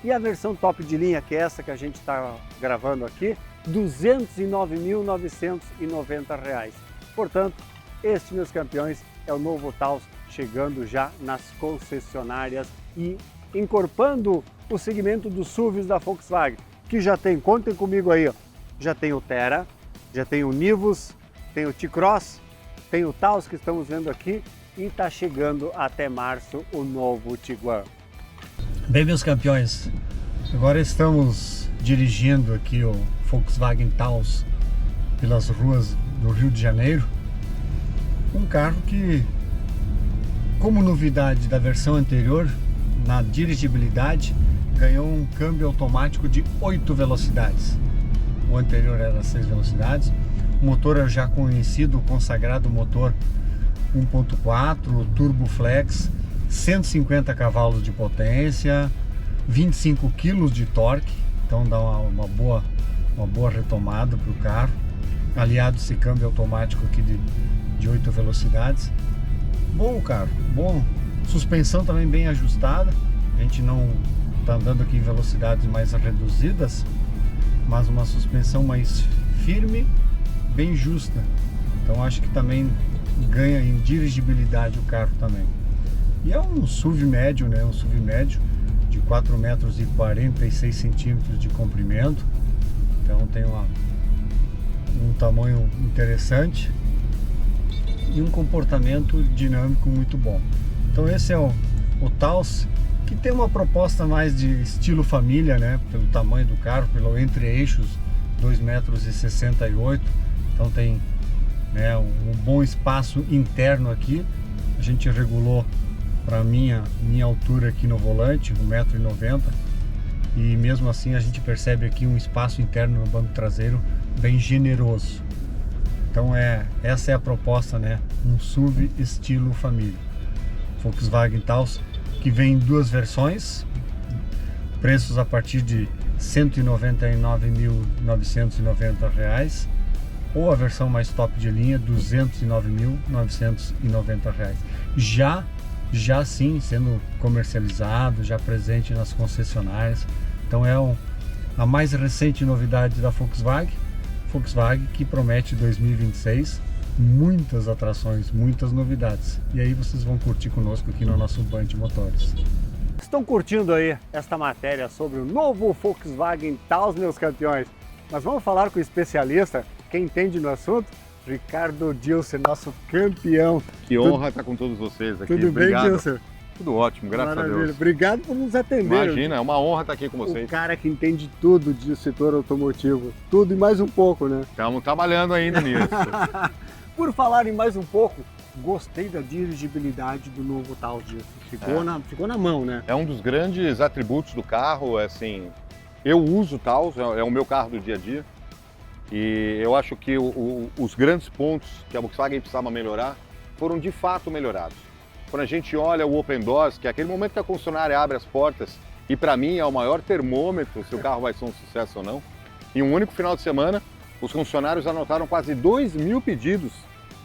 E a versão top de linha, que é essa que a gente está gravando aqui, R$ 209.990. Portanto, este, meus campeões, é o novo Taos chegando já nas concessionárias e incorporando o segmento dos SUVs da Volkswagen, que já tem, contem comigo aí, ó, já tem o Thera, já tem o Nivus, tem o T-Cross, tem o Taos que estamos vendo aqui e está chegando até março o novo Tiguan. Bem, meus campeões, agora estamos dirigindo aqui o Volkswagen Taos pelas ruas do Rio de Janeiro. Um carro que, como novidade da versão anterior, na dirigibilidade, ganhou um câmbio automático de 8 velocidades. O anterior era 6 velocidades. O motor é já conhecido, consagrado motor 1.4 Turbo Flex, 150 cavalos de potência, 25 kg de torque, então dá uma boa retomada para o carro, aliado esse câmbio automático aqui de 8 velocidades. Bom o carro, bom, suspensão também bem ajustada, a gente não está andando aqui em velocidades mais reduzidas, mas uma suspensão mais firme, bem justa, então acho que também ganha em dirigibilidade o carro também. E é um SUV médio, né? Um SUV médio de 4 metros e 46 centímetros de comprimento. Então tem um tamanho interessante e um comportamento dinâmico muito bom. Então esse é o Taos, que tem uma proposta mais de estilo família, né? Pelo tamanho do carro, pelo entre-eixos 2 metros e 68. Então tem, né, um bom espaço interno aqui. A gente regulou para minha altura aqui no volante, 1,90 m, e mesmo assim a gente percebe aqui um espaço interno no banco traseiro bem generoso. Então essa é a proposta, né? Um SUV estilo família. Volkswagen Taos, que vem em 2 versões, preços a partir de R$ 199.990, ou a versão mais top de linha, R$ 209.990. Já sim sendo comercializado, já presente nas concessionárias. Então é a mais recente novidade da Volkswagen que promete 2026 muitas atrações, muitas novidades. E aí vocês vão curtir conosco aqui no nosso Band Motores. Estão curtindo aí esta matéria sobre o novo Volkswagen Taos, meus campeões? Mas vamos falar com o especialista, quem entende no assunto, Ricardo Dilser, nosso campeão. Que honra estar com todos vocês aqui. Tudo Obrigado. bem, Dilser? Tudo ótimo, graças a Deus. Obrigado por nos atender. Imagina, é uma honra estar aqui com vocês. O cara que entende tudo de setor automotivo. Tudo e mais um pouco, né? Estamos trabalhando ainda nisso. Por falar em mais um pouco, gostei da dirigibilidade do novo Taos. Ficou na mão, né? É um dos grandes atributos do carro, assim, eu uso o Taos, é o meu carro do dia a dia. E eu acho que os grandes pontos que a Volkswagen precisava melhorar foram de fato melhorados. Quando a gente olha o Open Doors, que é aquele momento que a concessionária abre as portas, e para mim é o maior termômetro se o carro vai ser um sucesso ou não, em um único final de semana, os concessionários anotaram quase 2.000 pedidos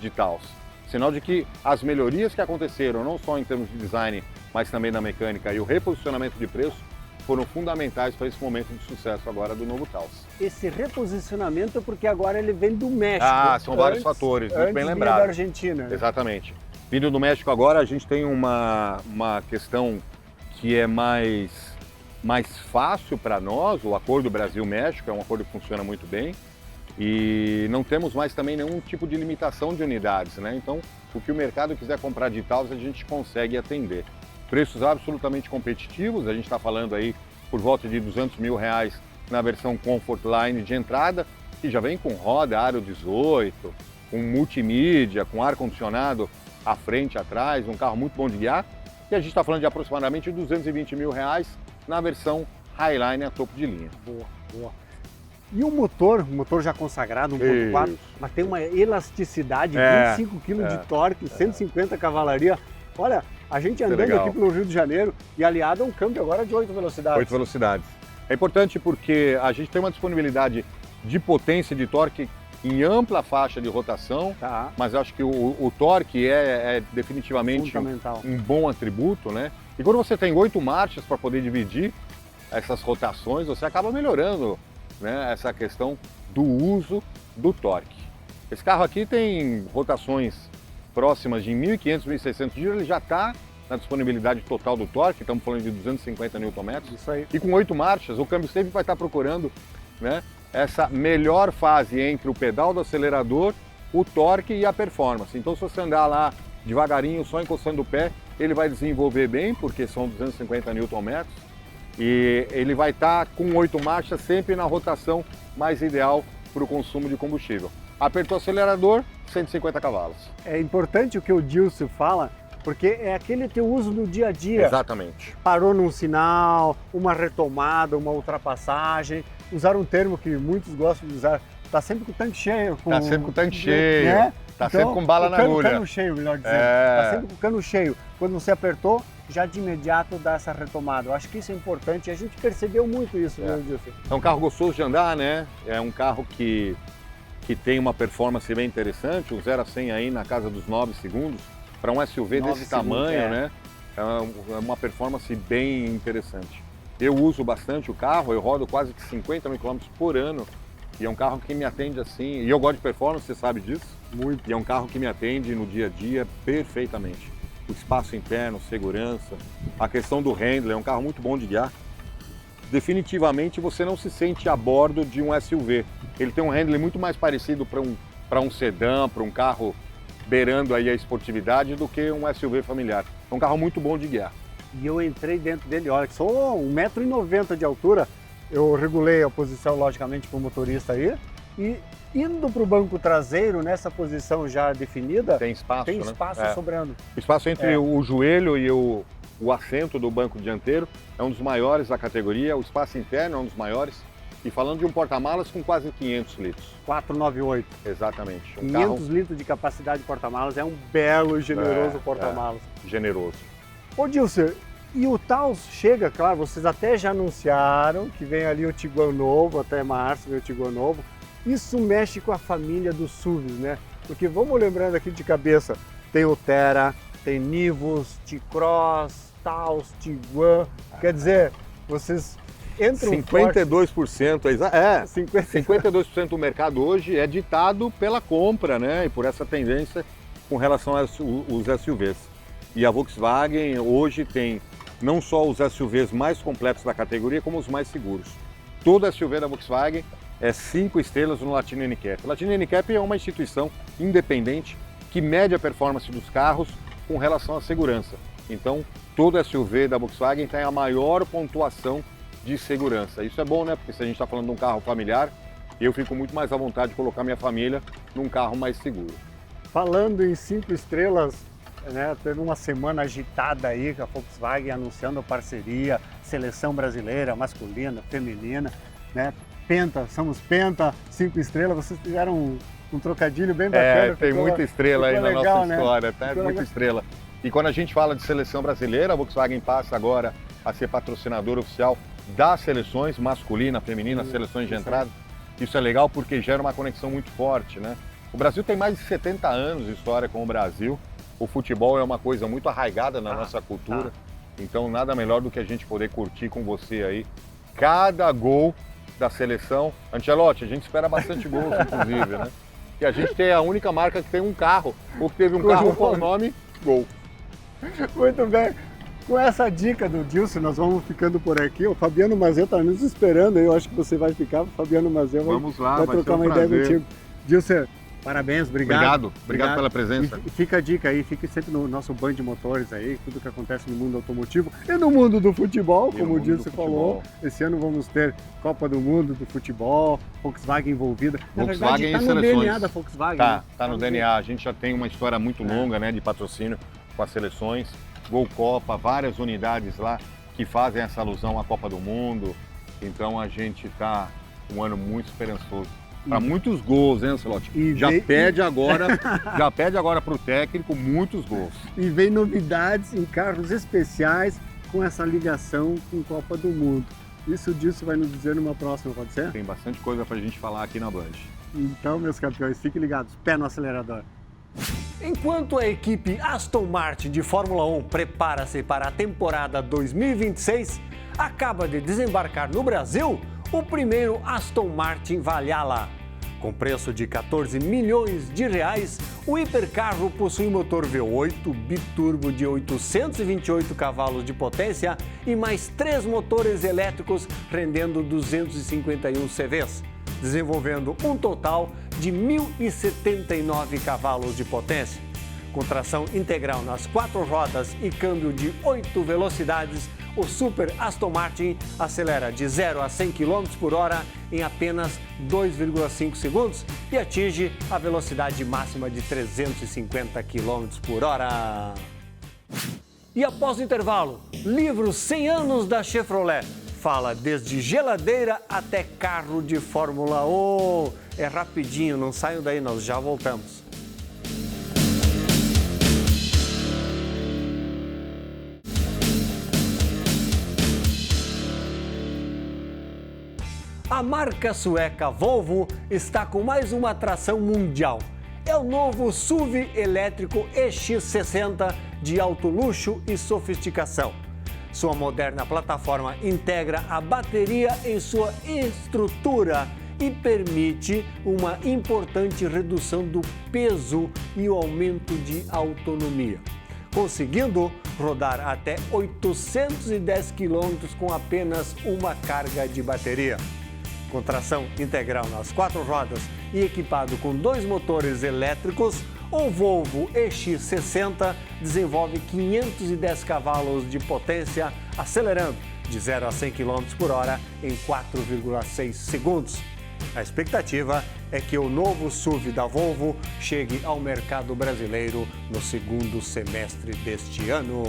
de Taos. Sinal de que as melhorias que aconteceram, não só em termos de design, mas também da mecânica e o reposicionamento de preço, foram fundamentais para esse momento de sucesso agora do novo Taos. Esse reposicionamento porque agora ele vem do México. São vários fatores, muito bem lembrado. Da Argentina. Né? Exatamente. Vindo do México agora, a gente tem uma questão que é mais fácil para nós. O acordo Brasil-México é um acordo que funciona muito bem e não temos mais também nenhum tipo de limitação de unidades, né? Então, o que o mercado quiser comprar de Taos, a gente consegue atender. Preços absolutamente competitivos, a gente está falando aí por volta de R$200 mil na versão Comfort Line de entrada, que já vem com roda Aro 18, com multimídia, com ar-condicionado à frente e atrás, um carro muito bom de guiar. E a gente está falando de aproximadamente R$220 mil na versão Highline a topo de linha. Boa. E o motor já consagrado, 1.4, mas tem uma elasticidade, 25 kg de torque, 150 cavalaria. Olha, a gente andando aqui pelo Rio de Janeiro e aliado a um câmbio agora de 8 velocidades. 8 velocidades. É importante porque a gente tem uma disponibilidade de potência e de torque em ampla faixa de rotação, mas eu acho que o torque é definitivamente um bom atributo, né? E quando você tem 8 marchas para poder dividir essas rotações, você acaba melhorando, né, essa questão do uso do torque. Esse carro aqui tem rotações próximas de 1.500, 1.600 giros, ele já está na disponibilidade total do torque, estamos falando de 250 Nm. Isso aí. E com 8 marchas, o câmbio sempre vai estar procurando, né, essa melhor fase entre o pedal do acelerador, o torque e a performance. Então, se você andar lá devagarinho, só encostando o pé, ele vai desenvolver bem, porque são 250 Nm. E ele vai estar com 8 marchas sempre na rotação mais ideal para o consumo de combustível. Apertou o acelerador, 150 cavalos. É importante o que o Dilson fala, Porque é aquele teu uso no dia a dia. Exatamente. Parou num sinal, uma retomada, uma ultrapassagem. Usar um termo que muitos gostam de usar, tá sempre com o tanque cheio. Tá sempre com o tanque cheio, né? tá Então, sempre com bala na agulha. Cano cheio, melhor dizendo. É. Tá sempre com o cano cheio. Quando você apertou, já de imediato dá essa retomada. Eu acho que isso é importante e a gente percebeu muito isso, viu, Dilson? É um carro gostoso de andar, né? É um carro que tem uma performance bem interessante, um 0 a 100 aí na casa dos 9 segundos. Para um SUV 9 desse segundos, tamanho, né? É uma performance bem interessante. Eu uso bastante o carro, eu rodo quase que 50 mil quilômetros por ano. E é um carro que me atende assim, e eu gosto de performance, você sabe disso? Muito. E é um carro que me atende no dia a dia perfeitamente. O espaço interno, segurança, a questão do handling, é um carro muito bom de guiar. Definitivamente você não se sente a bordo de um SUV. Ele tem um handling muito mais parecido para um sedã, para um carro beirando aí a esportividade do que um SUV familiar. É um carro muito bom de guiar. E eu entrei dentro dele, olha, que sou 1,90 m de altura, eu regulei a posição, logicamente, para o motorista aí, e indo para o banco traseiro, nessa posição já definida, tem espaço, tem né? espaço sobrando. O espaço entre o joelho e o assento do banco dianteiro é um dos maiores da categoria, o espaço interno é um dos maiores. E falando de um porta-malas com quase 500 litros. 498. Exatamente. 500 litros de capacidade de porta-malas, é um belo e generoso porta-malas. Generoso. Ô Dilson, e o Taos chega, claro, vocês até já anunciaram que vem ali o Tiguan novo, até março vem o Tiguan novo. Isso mexe com a família dos SUVs, né? Porque vamos lembrando aqui de cabeça, tem o Terra, tem Nivus, T-Cross, Taos, Tiguan, quer dizer, vocês entram 52%, 52% do mercado hoje é ditado pela compra, né? E por essa tendência com relação aos SUVs. E a Volkswagen hoje tem não só os SUVs mais completos da categoria, como os mais seguros. Todo SUV da Volkswagen é 5 estrelas no Latino NCAP. O Latino NCAP é uma instituição independente que mede a performance dos carros com relação à segurança. Então, todo SUV da Volkswagen tem a maior pontuação de segurança. Isso é bom, né? Porque se a gente está falando de um carro familiar, eu fico muito mais à vontade de colocar minha família num carro mais seguro. Falando em 5 estrelas, né, teve uma semana agitada aí com a Volkswagen anunciando a parceria, seleção brasileira, masculina, feminina, né? Somos Penta, 5 estrelas, vocês fizeram um trocadilho bem bacana. Tem muita estrela aí na nossa história, tá? Ficou muita legal. estrela. E quando a gente fala de seleção brasileira, a Volkswagen passa agora a ser patrocinador oficial das seleções masculina, feminina, seleções de entrada. Isso é legal porque gera uma conexão muito forte, né? O Brasil tem mais de 70 anos de história com o Brasil. O futebol é uma coisa muito arraigada na nossa cultura. Então nada melhor do que a gente poder curtir com você aí cada gol da seleção. Ancelotti, a gente espera bastante gols, inclusive, né? E a gente tem a única marca que tem um carro, ou que teve um carro com o nome Gol. Muito bem. Com essa dica do Dilson, nós vamos ficando por aqui. O Fabiano Mazel está nos esperando aí. Eu acho que você vai ficar. O Fabiano Mazel vai trocar uma ideia contigo. Dilson, parabéns, obrigado. Obrigado pela presença. E fica a dica aí, fique sempre no nosso Band de Motores aí, tudo que acontece no mundo automotivo e no mundo do futebol, como o Dilson falou. Esse ano vamos ter Copa do Mundo do futebol, Volkswagen envolvida. Na Volkswagen verdade, está no DNA da Volkswagen. Tá no DNA. A gente já tem uma história muito longa, né, de patrocínio com as seleções. Gol Copa, várias unidades lá que fazem essa alusão à Copa do Mundo. Então a gente está um ano muito esperançoso. Para muitos gols, hein, Ancelotti? Pede agora para o técnico muitos gols. E vem novidades em carros especiais com essa ligação com Copa do Mundo. Isso disso vai nos dizer numa próxima, pode ser? Tem bastante coisa para a gente falar aqui na Band. Então, meus campeões, fiquem ligados, pé no acelerador. Enquanto a equipe Aston Martin de Fórmula 1 prepara-se para a temporada 2026, acaba de desembarcar no Brasil o primeiro Aston Martin Valhalla. Com preço de 14 milhões de reais, o hipercarro possui motor V8 biturbo de 828 cavalos de potência e mais 3 motores elétricos rendendo 251 CVs, desenvolvendo um total de 1.079 cavalos de potência. Com tração integral nas 4 rodas e câmbio de 8 velocidades, o Super Aston Martin acelera de 0 a 100 km por hora em apenas 2,5 segundos e atinge a velocidade máxima de 350 km por hora. E após o intervalo, livro 100 anos da Chevrolet. Fala desde geladeira até carro de Fórmula 1. É rapidinho, não saiam daí, nós já voltamos. A marca sueca Volvo está com mais uma atração mundial. É o novo SUV elétrico EX60 de alto luxo e sofisticação. Sua moderna plataforma integra a bateria em sua estrutura e permite uma importante redução do peso e o aumento de autonomia, conseguindo rodar até 810 km com apenas uma carga de bateria. Com tração integral nas 4 rodas e equipado com 2 motores elétricos, o Volvo EX60 desenvolve 510 cavalos de potência, acelerando de 0 a 100 km por hora em 4,6 segundos. A expectativa é que o novo SUV da Volvo chegue ao mercado brasileiro no segundo semestre deste ano.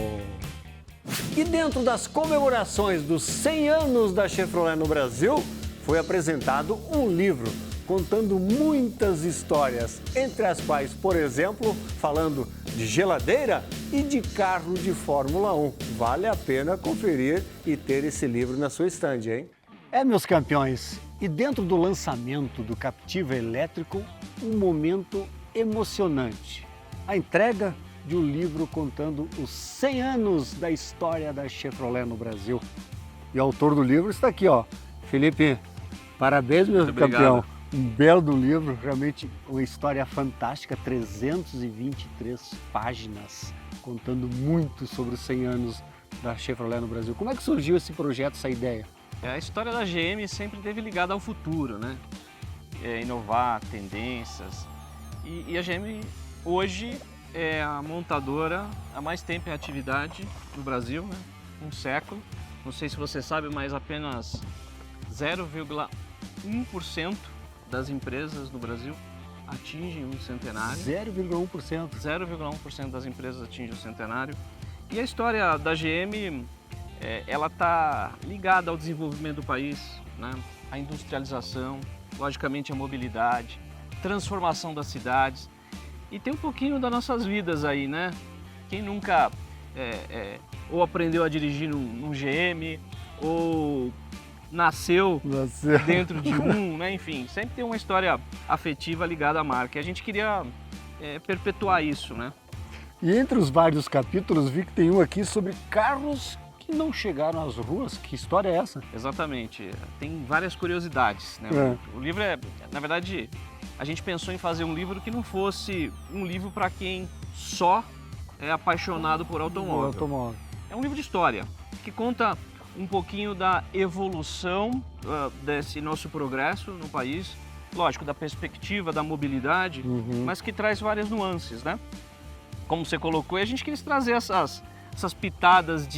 E dentro das comemorações dos 100 anos da Chevrolet no Brasil, foi apresentado um livro contando muitas histórias, entre as quais, por exemplo, falando de geladeira e de carro de Fórmula 1. Vale a pena conferir e ter esse livro na sua estande, hein? Meus campeões, e dentro do lançamento do Captiva elétrico, um momento emocionante. A entrega de um livro contando os 100 anos da história da Chevrolet no Brasil. E o autor do livro está aqui, ó. Felipe, parabéns, meu campeão. Um belo do livro, realmente uma história fantástica, 323 páginas, contando muito sobre os 100 anos da Chevrolet no Brasil. Como é que surgiu esse projeto, essa ideia? A história da GM sempre esteve ligada ao futuro, né? Inovar, tendências. E a GM hoje é a montadora há mais tempo em atividade no Brasil, né? Um século. Não sei se você sabe, mas apenas 0,1% das empresas no Brasil atingem um centenário. 0,1%. 0,1% das empresas atingem o centenário. E a história da GM, ela está ligada ao desenvolvimento do país, né? A industrialização, logicamente a mobilidade, transformação das cidades. E tem um pouquinho das nossas vidas aí, né? Quem nunca ou aprendeu a dirigir num GM, ou nasceu dentro de um, né? Enfim, sempre tem uma história afetiva ligada à marca. E a gente queria perpetuar isso, né? E entre os vários capítulos, vi que tem um aqui sobre carros que não chegaram às ruas. Que história é essa? Exatamente. Tem várias curiosidades, né? O livro na verdade, a gente pensou em fazer um livro que não fosse um livro para quem só é apaixonado por automóvel. É um livro de história, que conta um pouquinho da evolução desse nosso progresso no país, lógico, da perspectiva da mobilidade, mas que traz várias nuances, né? Como você colocou, e a gente quis trazer essas pitadas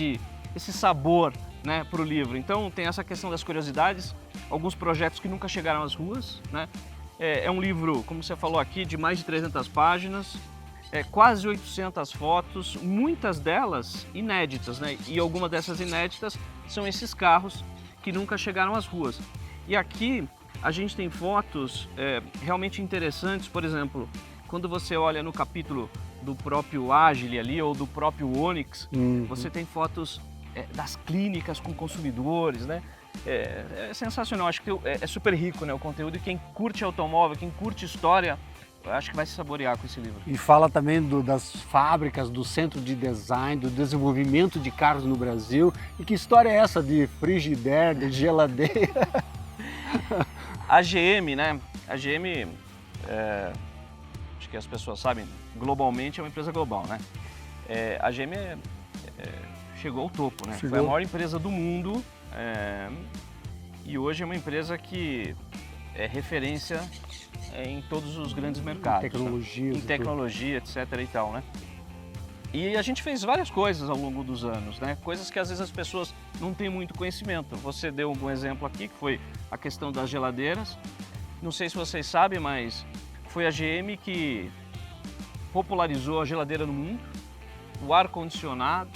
esse sabor, né, para o livro. Então tem essa questão das curiosidades, alguns projetos que nunca chegaram às ruas, né? É um livro, como você falou aqui, de mais de 300 páginas, quase 800 fotos, muitas delas inéditas, né? E algumas dessas inéditas são esses carros que nunca chegaram às ruas. E aqui a gente tem fotos realmente interessantes, por exemplo, quando você olha no capítulo do próprio Agile ali, ou do próprio Onix, você tem fotos das clínicas com consumidores, né? É sensacional, acho que é super rico, né, o conteúdo, e quem curte automóvel, quem curte história, eu acho que vai se saborear com esse livro. E fala também das fábricas, do centro de design, do desenvolvimento de carros no Brasil. E que história é essa de frigideira, de geladeira? A GM, né? A GM, acho que as pessoas sabem, globalmente é uma empresa global, né? A GM chegou ao topo, né? Foi a maior empresa do mundo e hoje é uma empresa que é referência em todos os grandes mercados. Em tecnologia, etc. e tal, né? E a gente fez várias coisas ao longo dos anos, né? Coisas que às vezes as pessoas não têm muito conhecimento. Você deu um exemplo aqui, que foi a questão das geladeiras. Não sei se vocês sabem, mas foi a GM que popularizou a geladeira no mundo, o ar-condicionado,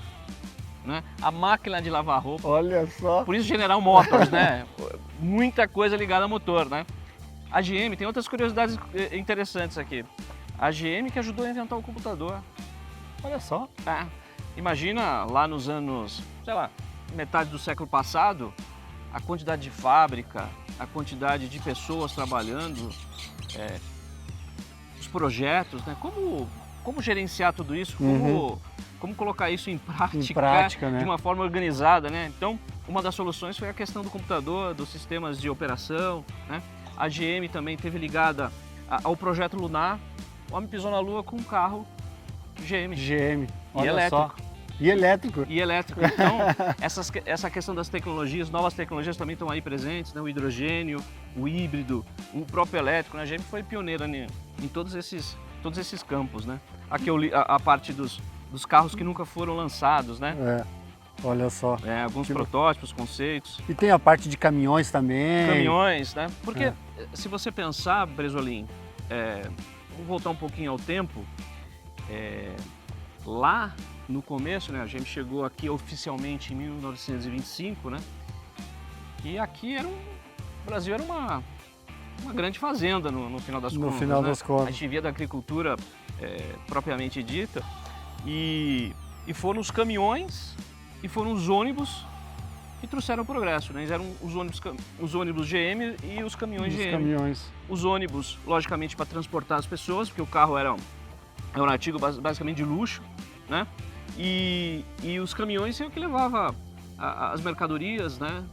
né? A máquina de lavar roupa. Olha só. Por isso General Motors, né? Muita coisa ligada a motor, né? A GM, tem outras curiosidades interessantes aqui. A GM que ajudou a inventar o computador. Olha só. Tá? Imagina lá nos anos, sei lá, metade do século passado, a quantidade de fábrica, a quantidade de pessoas trabalhando, os projetos, né? Como gerenciar tudo isso, como colocar isso em prática, né? De uma forma organizada, né? Então, uma das soluções foi a questão do computador, dos sistemas de operação, né? A GM também teve ligada ao projeto lunar. O homem pisou na Lua com um carro GM. GM, olha elétrico. só. E elétrico. E elétrico. Então, essa questão das tecnologias, novas tecnologias também estão aí presentes, né? O hidrogênio, o híbrido, o próprio elétrico, né? A GM foi pioneira em todos esses campos, né? Aqui a parte dos carros que nunca foram lançados, né? Olha só. Alguns protótipos, conceitos. E tem a parte de caminhões também. Caminhões, né? Porque se você pensar, Bresolim, vamos voltar um pouquinho ao tempo, lá no começo, né? A gente chegou aqui oficialmente em 1925, né? E aqui o Brasil era uma grande fazenda no final das contas. No final das contas. A gente via da agricultura propriamente dita e foram os caminhões e foram os ônibus que trouxeram o progresso, né? Eles eram os ônibus GM e os caminhões GM. Os ônibus, logicamente, para transportar as pessoas, porque o carro era um artigo basicamente de luxo, né? E os caminhões é o que levava as mercadorias, né?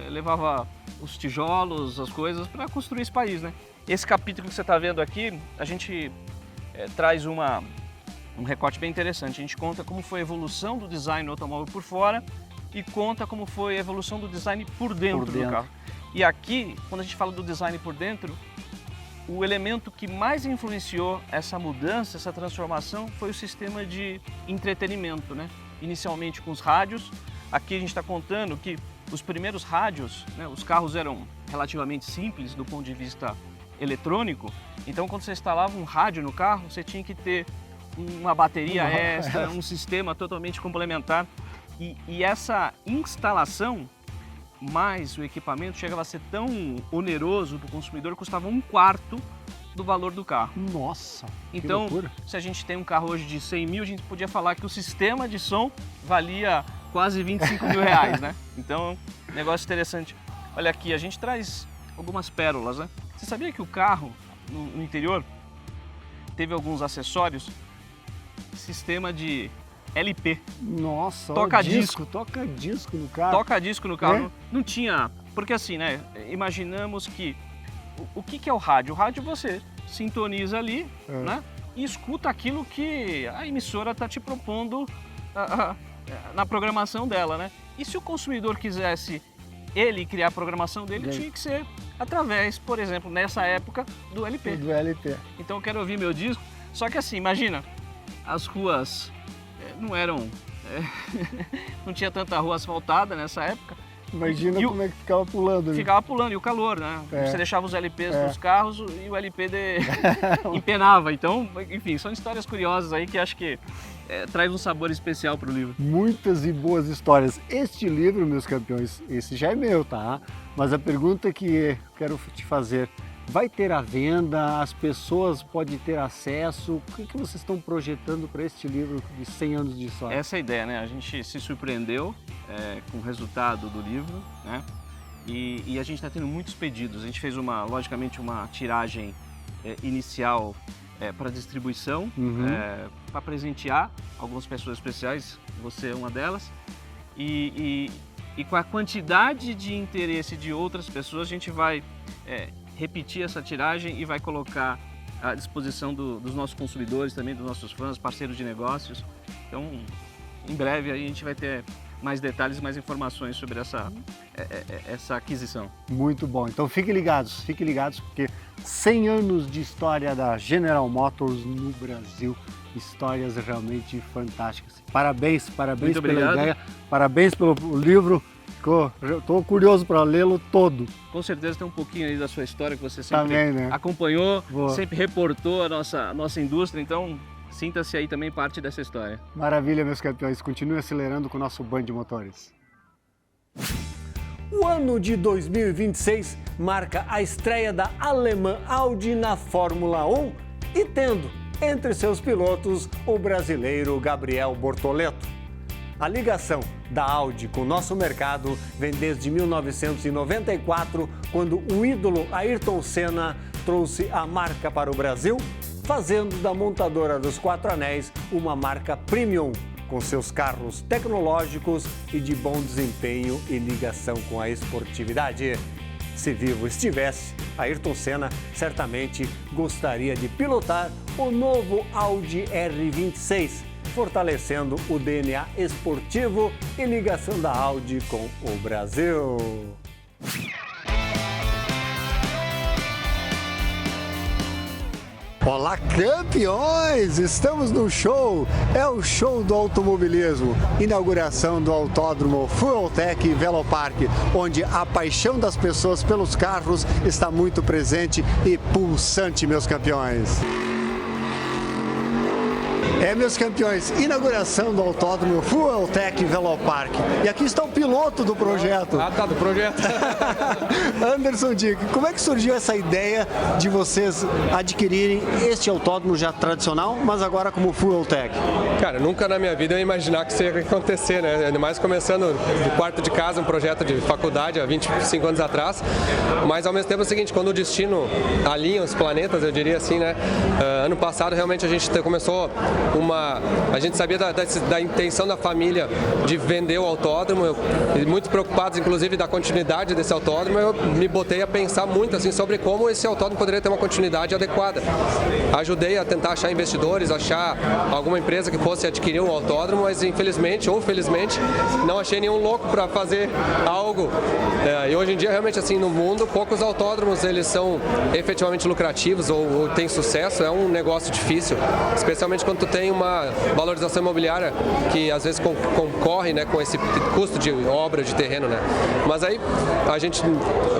Levava os tijolos, as coisas para construir esse país, né? Esse capítulo que você está vendo aqui, a gente traz um recorte bem interessante. A gente conta como foi a evolução do design do automóvel por fora e conta como foi a evolução do design por dentro do carro. E aqui, quando a gente fala do design por dentro, o elemento que mais influenciou essa mudança, essa transformação, foi o sistema de entretenimento, né? Inicialmente com os rádios. Aqui a gente está contando que os primeiros rádios, né, os carros eram relativamente simples do ponto de vista eletrônico. Então, quando você instalava um rádio no carro, você tinha que ter uma bateria extra, um sistema totalmente complementar. E essa instalação mais o equipamento chegava a ser tão oneroso para o consumidor, custava 1/4 do valor do carro. Nossa, então, que loucura. Se a gente tem um carro hoje de 100 mil, a gente podia falar que o sistema de som valia quase 25 mil reais, né? Então, negócio interessante. Olha aqui, a gente traz algumas pérolas, né? Você sabia que o carro, no interior, teve alguns acessórios? Sistema de LP. Nossa, toca-disco. Toca-disco no carro. Toca-disco no carro. Não tinha... Porque assim, né? Imaginamos que... O que é o rádio? O rádio você sintoniza ali, né? E escuta aquilo que a emissora está te propondo na programação dela, né? E se o consumidor quisesse ele criar a programação dele, tinha que ser através, por exemplo, nessa época, do LP. Do LP. Então eu quero ouvir meu disco. Só que assim, imagina, as ruas não eram... não tinha tanta rua asfaltada nessa época. Imagina como é que ficava pulando. Né? Ficava pulando, e o calor, né? Você deixava os LPs nos carros e o LP empenava. Então, enfim, são histórias curiosas aí que acho que traz um sabor especial para o livro. Muitas e boas histórias. Este livro, meus campeões, esse já é meu, tá? Mas a pergunta que eu quero te fazer, vai ter à venda? As pessoas podem ter acesso? O que vocês estão projetando para este livro de 100 anos de história? Essa é a ideia, né? A gente se surpreendeu com o resultado do livro, né? E a gente está tendo muitos pedidos. A gente fez logicamente uma tiragem inicial para distribuição, para presentear algumas pessoas especiais, você é uma delas. E com a quantidade de interesse de outras pessoas, a gente vai repetir essa tiragem e vai colocar à disposição dos nossos consumidores, também dos nossos fãs, parceiros de negócios. Então, em breve aí a gente vai ter mais detalhes, mais informações sobre essa aquisição. Muito bom. Então fiquem ligados, porque 100 anos de história da General Motors no Brasil. Histórias realmente fantásticas. Parabéns pela ideia, parabéns pelo livro. Estou curioso para lê-lo todo. Com certeza tem um pouquinho aí da sua história que você sempre também, né? acompanhou, sempre reportou a nossa indústria, então sinta-se aí também parte dessa história. Maravilha, meus campeões. Continue acelerando com o nosso Band Motores. O ano de 2026 marca a estreia da alemã Audi na Fórmula 1 e tendo entre seus pilotos o brasileiro Gabriel Bortoleto. A ligação da Audi com o nosso mercado vem desde 1994, quando o ídolo Ayrton Senna trouxe a marca para o Brasil, fazendo da montadora dos Quatro Anéis uma marca premium, com seus carros tecnológicos e de bom desempenho e ligação com a esportividade. Se vivo estivesse, Ayrton Senna certamente gostaria de pilotar o novo Audi R26, fortalecendo o DNA esportivo e ligação da Audi com o Brasil. Olá, campeões! Estamos no show! É o show do automobilismo. Inauguração do Autódromo Fueltech Velopark, onde a paixão das pessoas pelos carros está muito presente e pulsante, meus campeões. Meus campeões, inauguração do Autódromo Fueltech Velopark. E aqui está o piloto do projeto. Tá, do projeto. Anderson Dick, como é que surgiu essa ideia de vocês adquirirem este autódromo já tradicional, mas agora como Fueltech? Cara, nunca na minha vida eu ia imaginar que isso ia acontecer, né? Ainda mais começando do quarto de casa, um projeto de faculdade há 25 anos atrás. Mas ao mesmo tempo é o seguinte, quando o destino alinha os planetas, eu diria assim, né? Ano passado realmente a gente começou a gente sabia da intenção da família de vender o autódromo, muito preocupados inclusive da continuidade desse autódromo, eu me botei a pensar muito assim sobre como esse autódromo poderia ter uma continuidade adequada. Ajudei a tentar achar investidores, achar alguma empresa que fosse adquirir um autódromo, mas infelizmente ou felizmente não achei nenhum louco para fazer algo. E hoje em dia realmente assim no mundo poucos autódromos eles são efetivamente lucrativos ou têm sucesso, é um negócio difícil, especialmente quando tu tem uma valorização imobiliária que às vezes concorre, né, com esse custo de obra, de terreno, né? Mas aí a gente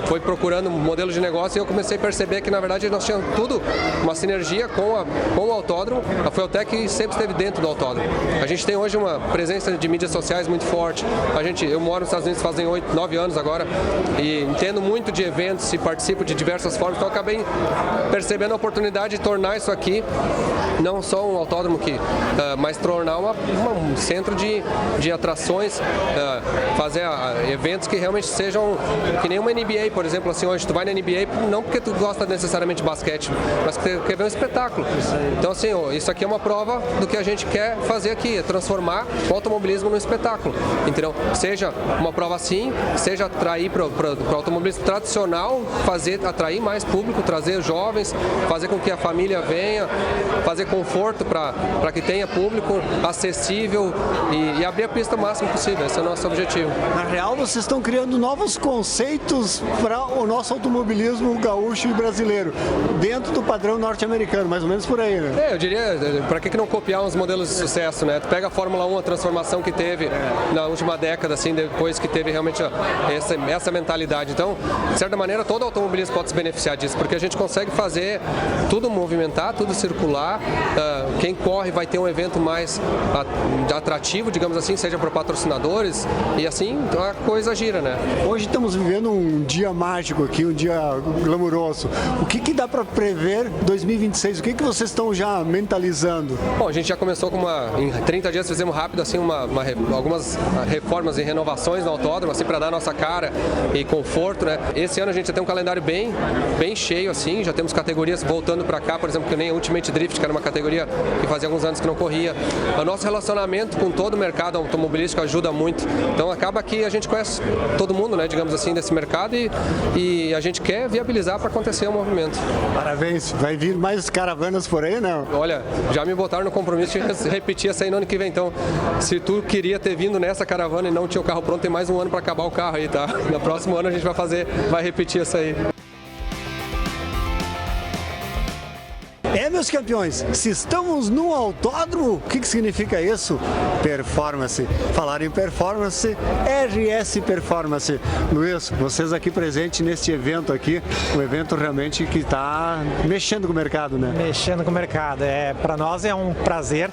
foi procurando um modelo de negócio e eu comecei a perceber que na verdade nós tínhamos tudo, uma sinergia com o autódromo. A Fueltech sempre esteve dentro do autódromo. A gente tem hoje uma presença de mídias sociais muito forte. Eu moro nos Estados Unidos fazem 9 anos agora e entendo muito de eventos e participo de diversas formas, então eu acabei percebendo a oportunidade de tornar isso aqui não só um autódromo mas tornar um centro de atrações, fazer eventos que realmente sejam que nem uma NBA, por exemplo, assim, hoje tu vai na NBA não porque tu gosta necessariamente de basquete, mas porque quer ver um espetáculo. Então assim, isso aqui é uma prova do que a gente quer fazer aqui, é transformar o automobilismo num espetáculo. Então, seja uma prova assim, seja atrair para o automobilismo tradicional, atrair mais público, trazer jovens, fazer com que a família venha, fazer conforto para que tenha público acessível e abrir a pista o máximo possível. Esse é o nosso objetivo. Na real, vocês estão criando novos conceitos para o nosso automobilismo gaúcho e brasileiro, dentro do padrão norte-americano, mais ou menos por aí, né? Eu diria, para que não copiar uns modelos de sucesso, né? Tu pega a Fórmula 1, a transformação que teve na última década, assim, depois que teve realmente essa mentalidade. Então, de certa maneira, todo automobilismo pode se beneficiar disso, porque a gente consegue fazer tudo movimentar, tudo circular. Quem corre vai ter um evento mais atrativo, digamos assim, seja para patrocinadores, e assim a coisa gira, né? Hoje estamos vivendo um dia mágico aqui, um dia glamuroso. O que dá para prever 2026? O que vocês estão já mentalizando? Bom, a gente já começou em 30 dias fizemos rápido assim algumas reformas e renovações no autódromo, assim, para dar nossa cara e conforto, né? Esse ano a gente já tem um calendário bem cheio, assim, já temos categorias voltando para cá, por exemplo, que nem a Ultimate Drift, que era uma categoria que fazia alguns anos que não corria. O nosso relacionamento com todo o mercado automobilístico ajuda muito. Então acaba que a gente conhece todo mundo, né, digamos assim, desse mercado e a gente quer viabilizar para acontecer o movimento. Parabéns. Vai vir mais caravanas por aí, não? Olha, já me botaram no compromisso de repetir essa aí no ano que vem. Então, se tu queria ter vindo nessa caravana e não tinha o carro pronto, tem mais um ano para acabar o carro aí, tá? No próximo ano a gente vai repetir essa aí. meus campeões, se estamos num autódromo, o que significa isso? Performance. Falar em performance, RS Performance. Luiz, vocês aqui presentes neste evento aqui, um evento realmente que está mexendo com o mercado, né? Mexendo com o mercado. Para nós é um prazer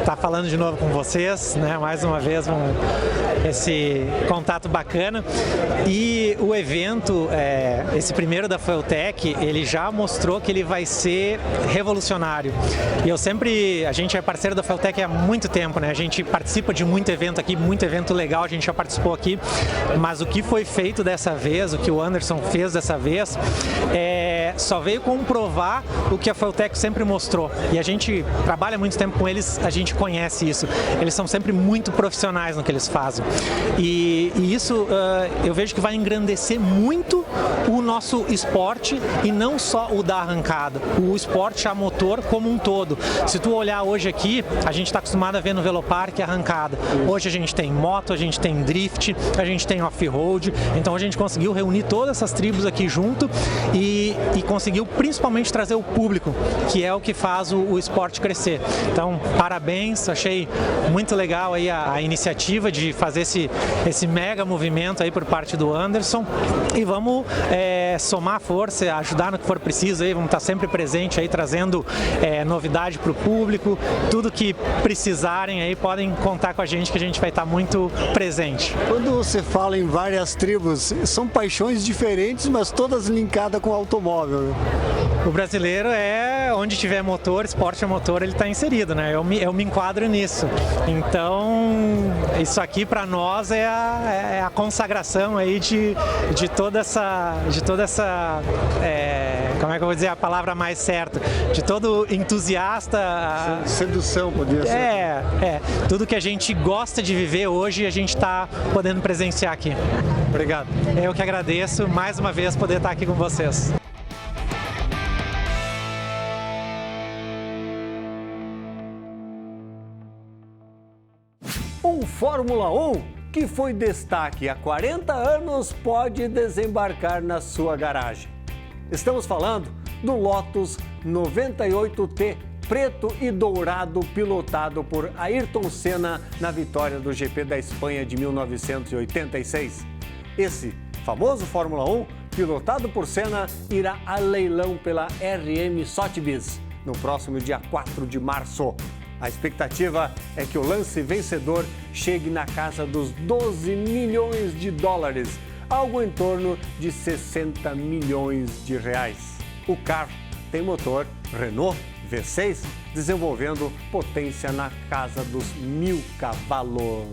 estar falando de novo com vocês, né? Mais uma vez esse contato bacana. E o evento, esse primeiro da Fueltech, ele já mostrou que ele vai ser revolucionário. E a gente é parceiro da Fueltech há muito tempo, né? A gente participa de muito evento aqui, muito evento legal, a gente já participou aqui, mas o que foi feito dessa vez, o que o Anderson fez dessa vez, só veio comprovar o que a Fueltech sempre mostrou. E a gente trabalha muito tempo com eles, a gente conhece isso. Eles são sempre muito profissionais no que eles fazem. E isso eu vejo que vai engrandecer muito o nosso esporte e não só o da arrancada, o esporte a motor como um todo. Se tu olhar hoje aqui, a gente está acostumado a ver no Velopark a arrancada. Hoje a gente tem moto, a gente tem drift, a gente tem off-road, então a gente conseguiu reunir todas essas tribos aqui junto e conseguiu principalmente trazer o público, que é o que faz o esporte crescer. Então, parabéns, achei muito legal aí a iniciativa de fazer esse mega movimento aí por parte do Anderson e vamos somar força, ajudar no que for preciso aí, vamos estar sempre presente aí trazendo novidade para o público, tudo que precisarem aí podem contar com a gente que a gente vai estar muito presente. Quando você fala em várias tribos, são paixões diferentes, mas todas linkadas com automóvel, né? O brasileiro onde tiver motor, esporte a motor, ele está inserido, né? Eu me enquadro nisso. Então, isso aqui para nós é a consagração aí de toda essa como é que eu vou dizer a palavra mais certa? De todo entusiasta. Sedução, podia ser. Tudo que a gente gosta de viver hoje, a gente está podendo presenciar aqui. Obrigado. Eu que agradeço, mais uma vez, poder estar aqui com vocês. Um Fórmula 1 que foi destaque há 40 anos pode desembarcar na sua garagem. Estamos falando do Lotus 98T preto e dourado pilotado por Ayrton Senna na vitória do GP da Espanha de 1986. Esse famoso Fórmula 1, pilotado por Senna, irá a leilão pela RM Sotheby's no próximo dia 4 de março. A expectativa é que o lance vencedor chegue na casa dos 12 milhões de dólares, algo em torno de 60 milhões de reais. O carro tem motor Renault V6, desenvolvendo potência na casa dos 1000 cavalos.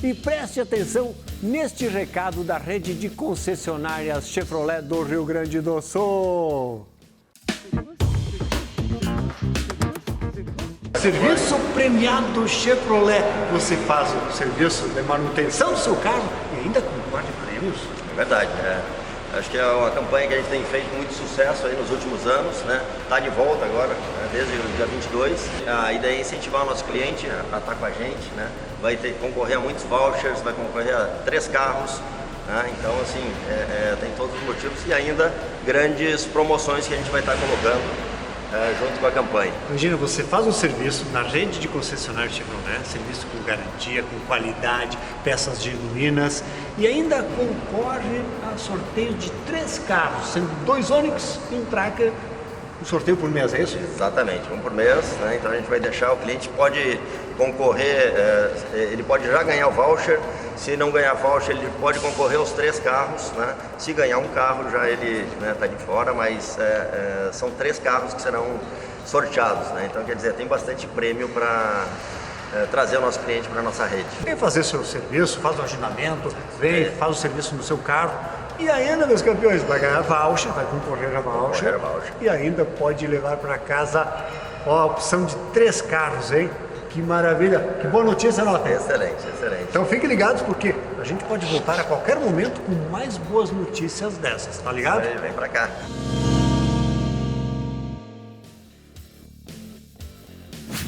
E preste atenção neste recado da rede de concessionárias Chevrolet do Rio Grande do Sul. Serviço premiado Chevrolet. Você faz o serviço de manutenção do seu carro e ainda concorre prêmios? É verdade, Acho que é uma campanha que a gente tem feito muito sucesso aí nos últimos anos, né? Tá de volta agora, né? Desde o dia 22. A ideia é incentivar o nosso cliente a estar com a gente, né? Vai concorrer a muitos vouchers, vai concorrer a 3 carros, né? Então, assim, tem todos os motivos e ainda grandes promoções que a gente vai estar colocando junto com a campanha. Imagina, você faz um serviço na rede de concessionários Chevrolet, serviço com garantia, com qualidade, peças genuínas e ainda concorre a sorteio de 3 carros, sendo 2 Onix e um Tracker. Um sorteio por mês, é isso? Exatamente, um por mês, né? Então a gente vai deixar, o cliente pode concorrer, ele pode já ganhar o voucher, se não ganhar voucher ele pode concorrer aos 3 carros, né? Se ganhar um carro já ele tá de fora, mas são 3 carros que serão sorteados, né? Então quer dizer, tem bastante prêmio para trazer o nosso cliente para a nossa rede. Vem fazer seu serviço, faz o agendamento, faz o serviço no seu carro. E ainda, meus campeões, vai ganhar voucher, vai concorrer a voucher. E ainda pode levar para casa a opção de 3 carros, hein? Que maravilha, que boa notícia, Nota. Excelente, excelente. Então fiquem ligados porque a gente pode voltar a qualquer momento com mais boas notícias dessas, tá ligado? Vem para cá.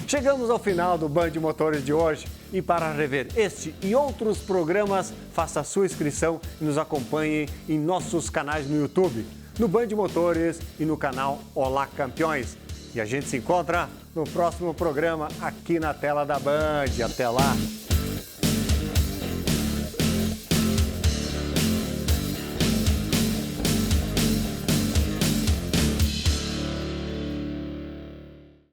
Chegamos ao final do Band Motores de hoje e para rever este e outros programas, faça a sua inscrição e nos acompanhe em nossos canais no YouTube. no Band Motores e no canal Olá Campeões. E a gente se encontra no próximo programa aqui na tela da Band. Até lá!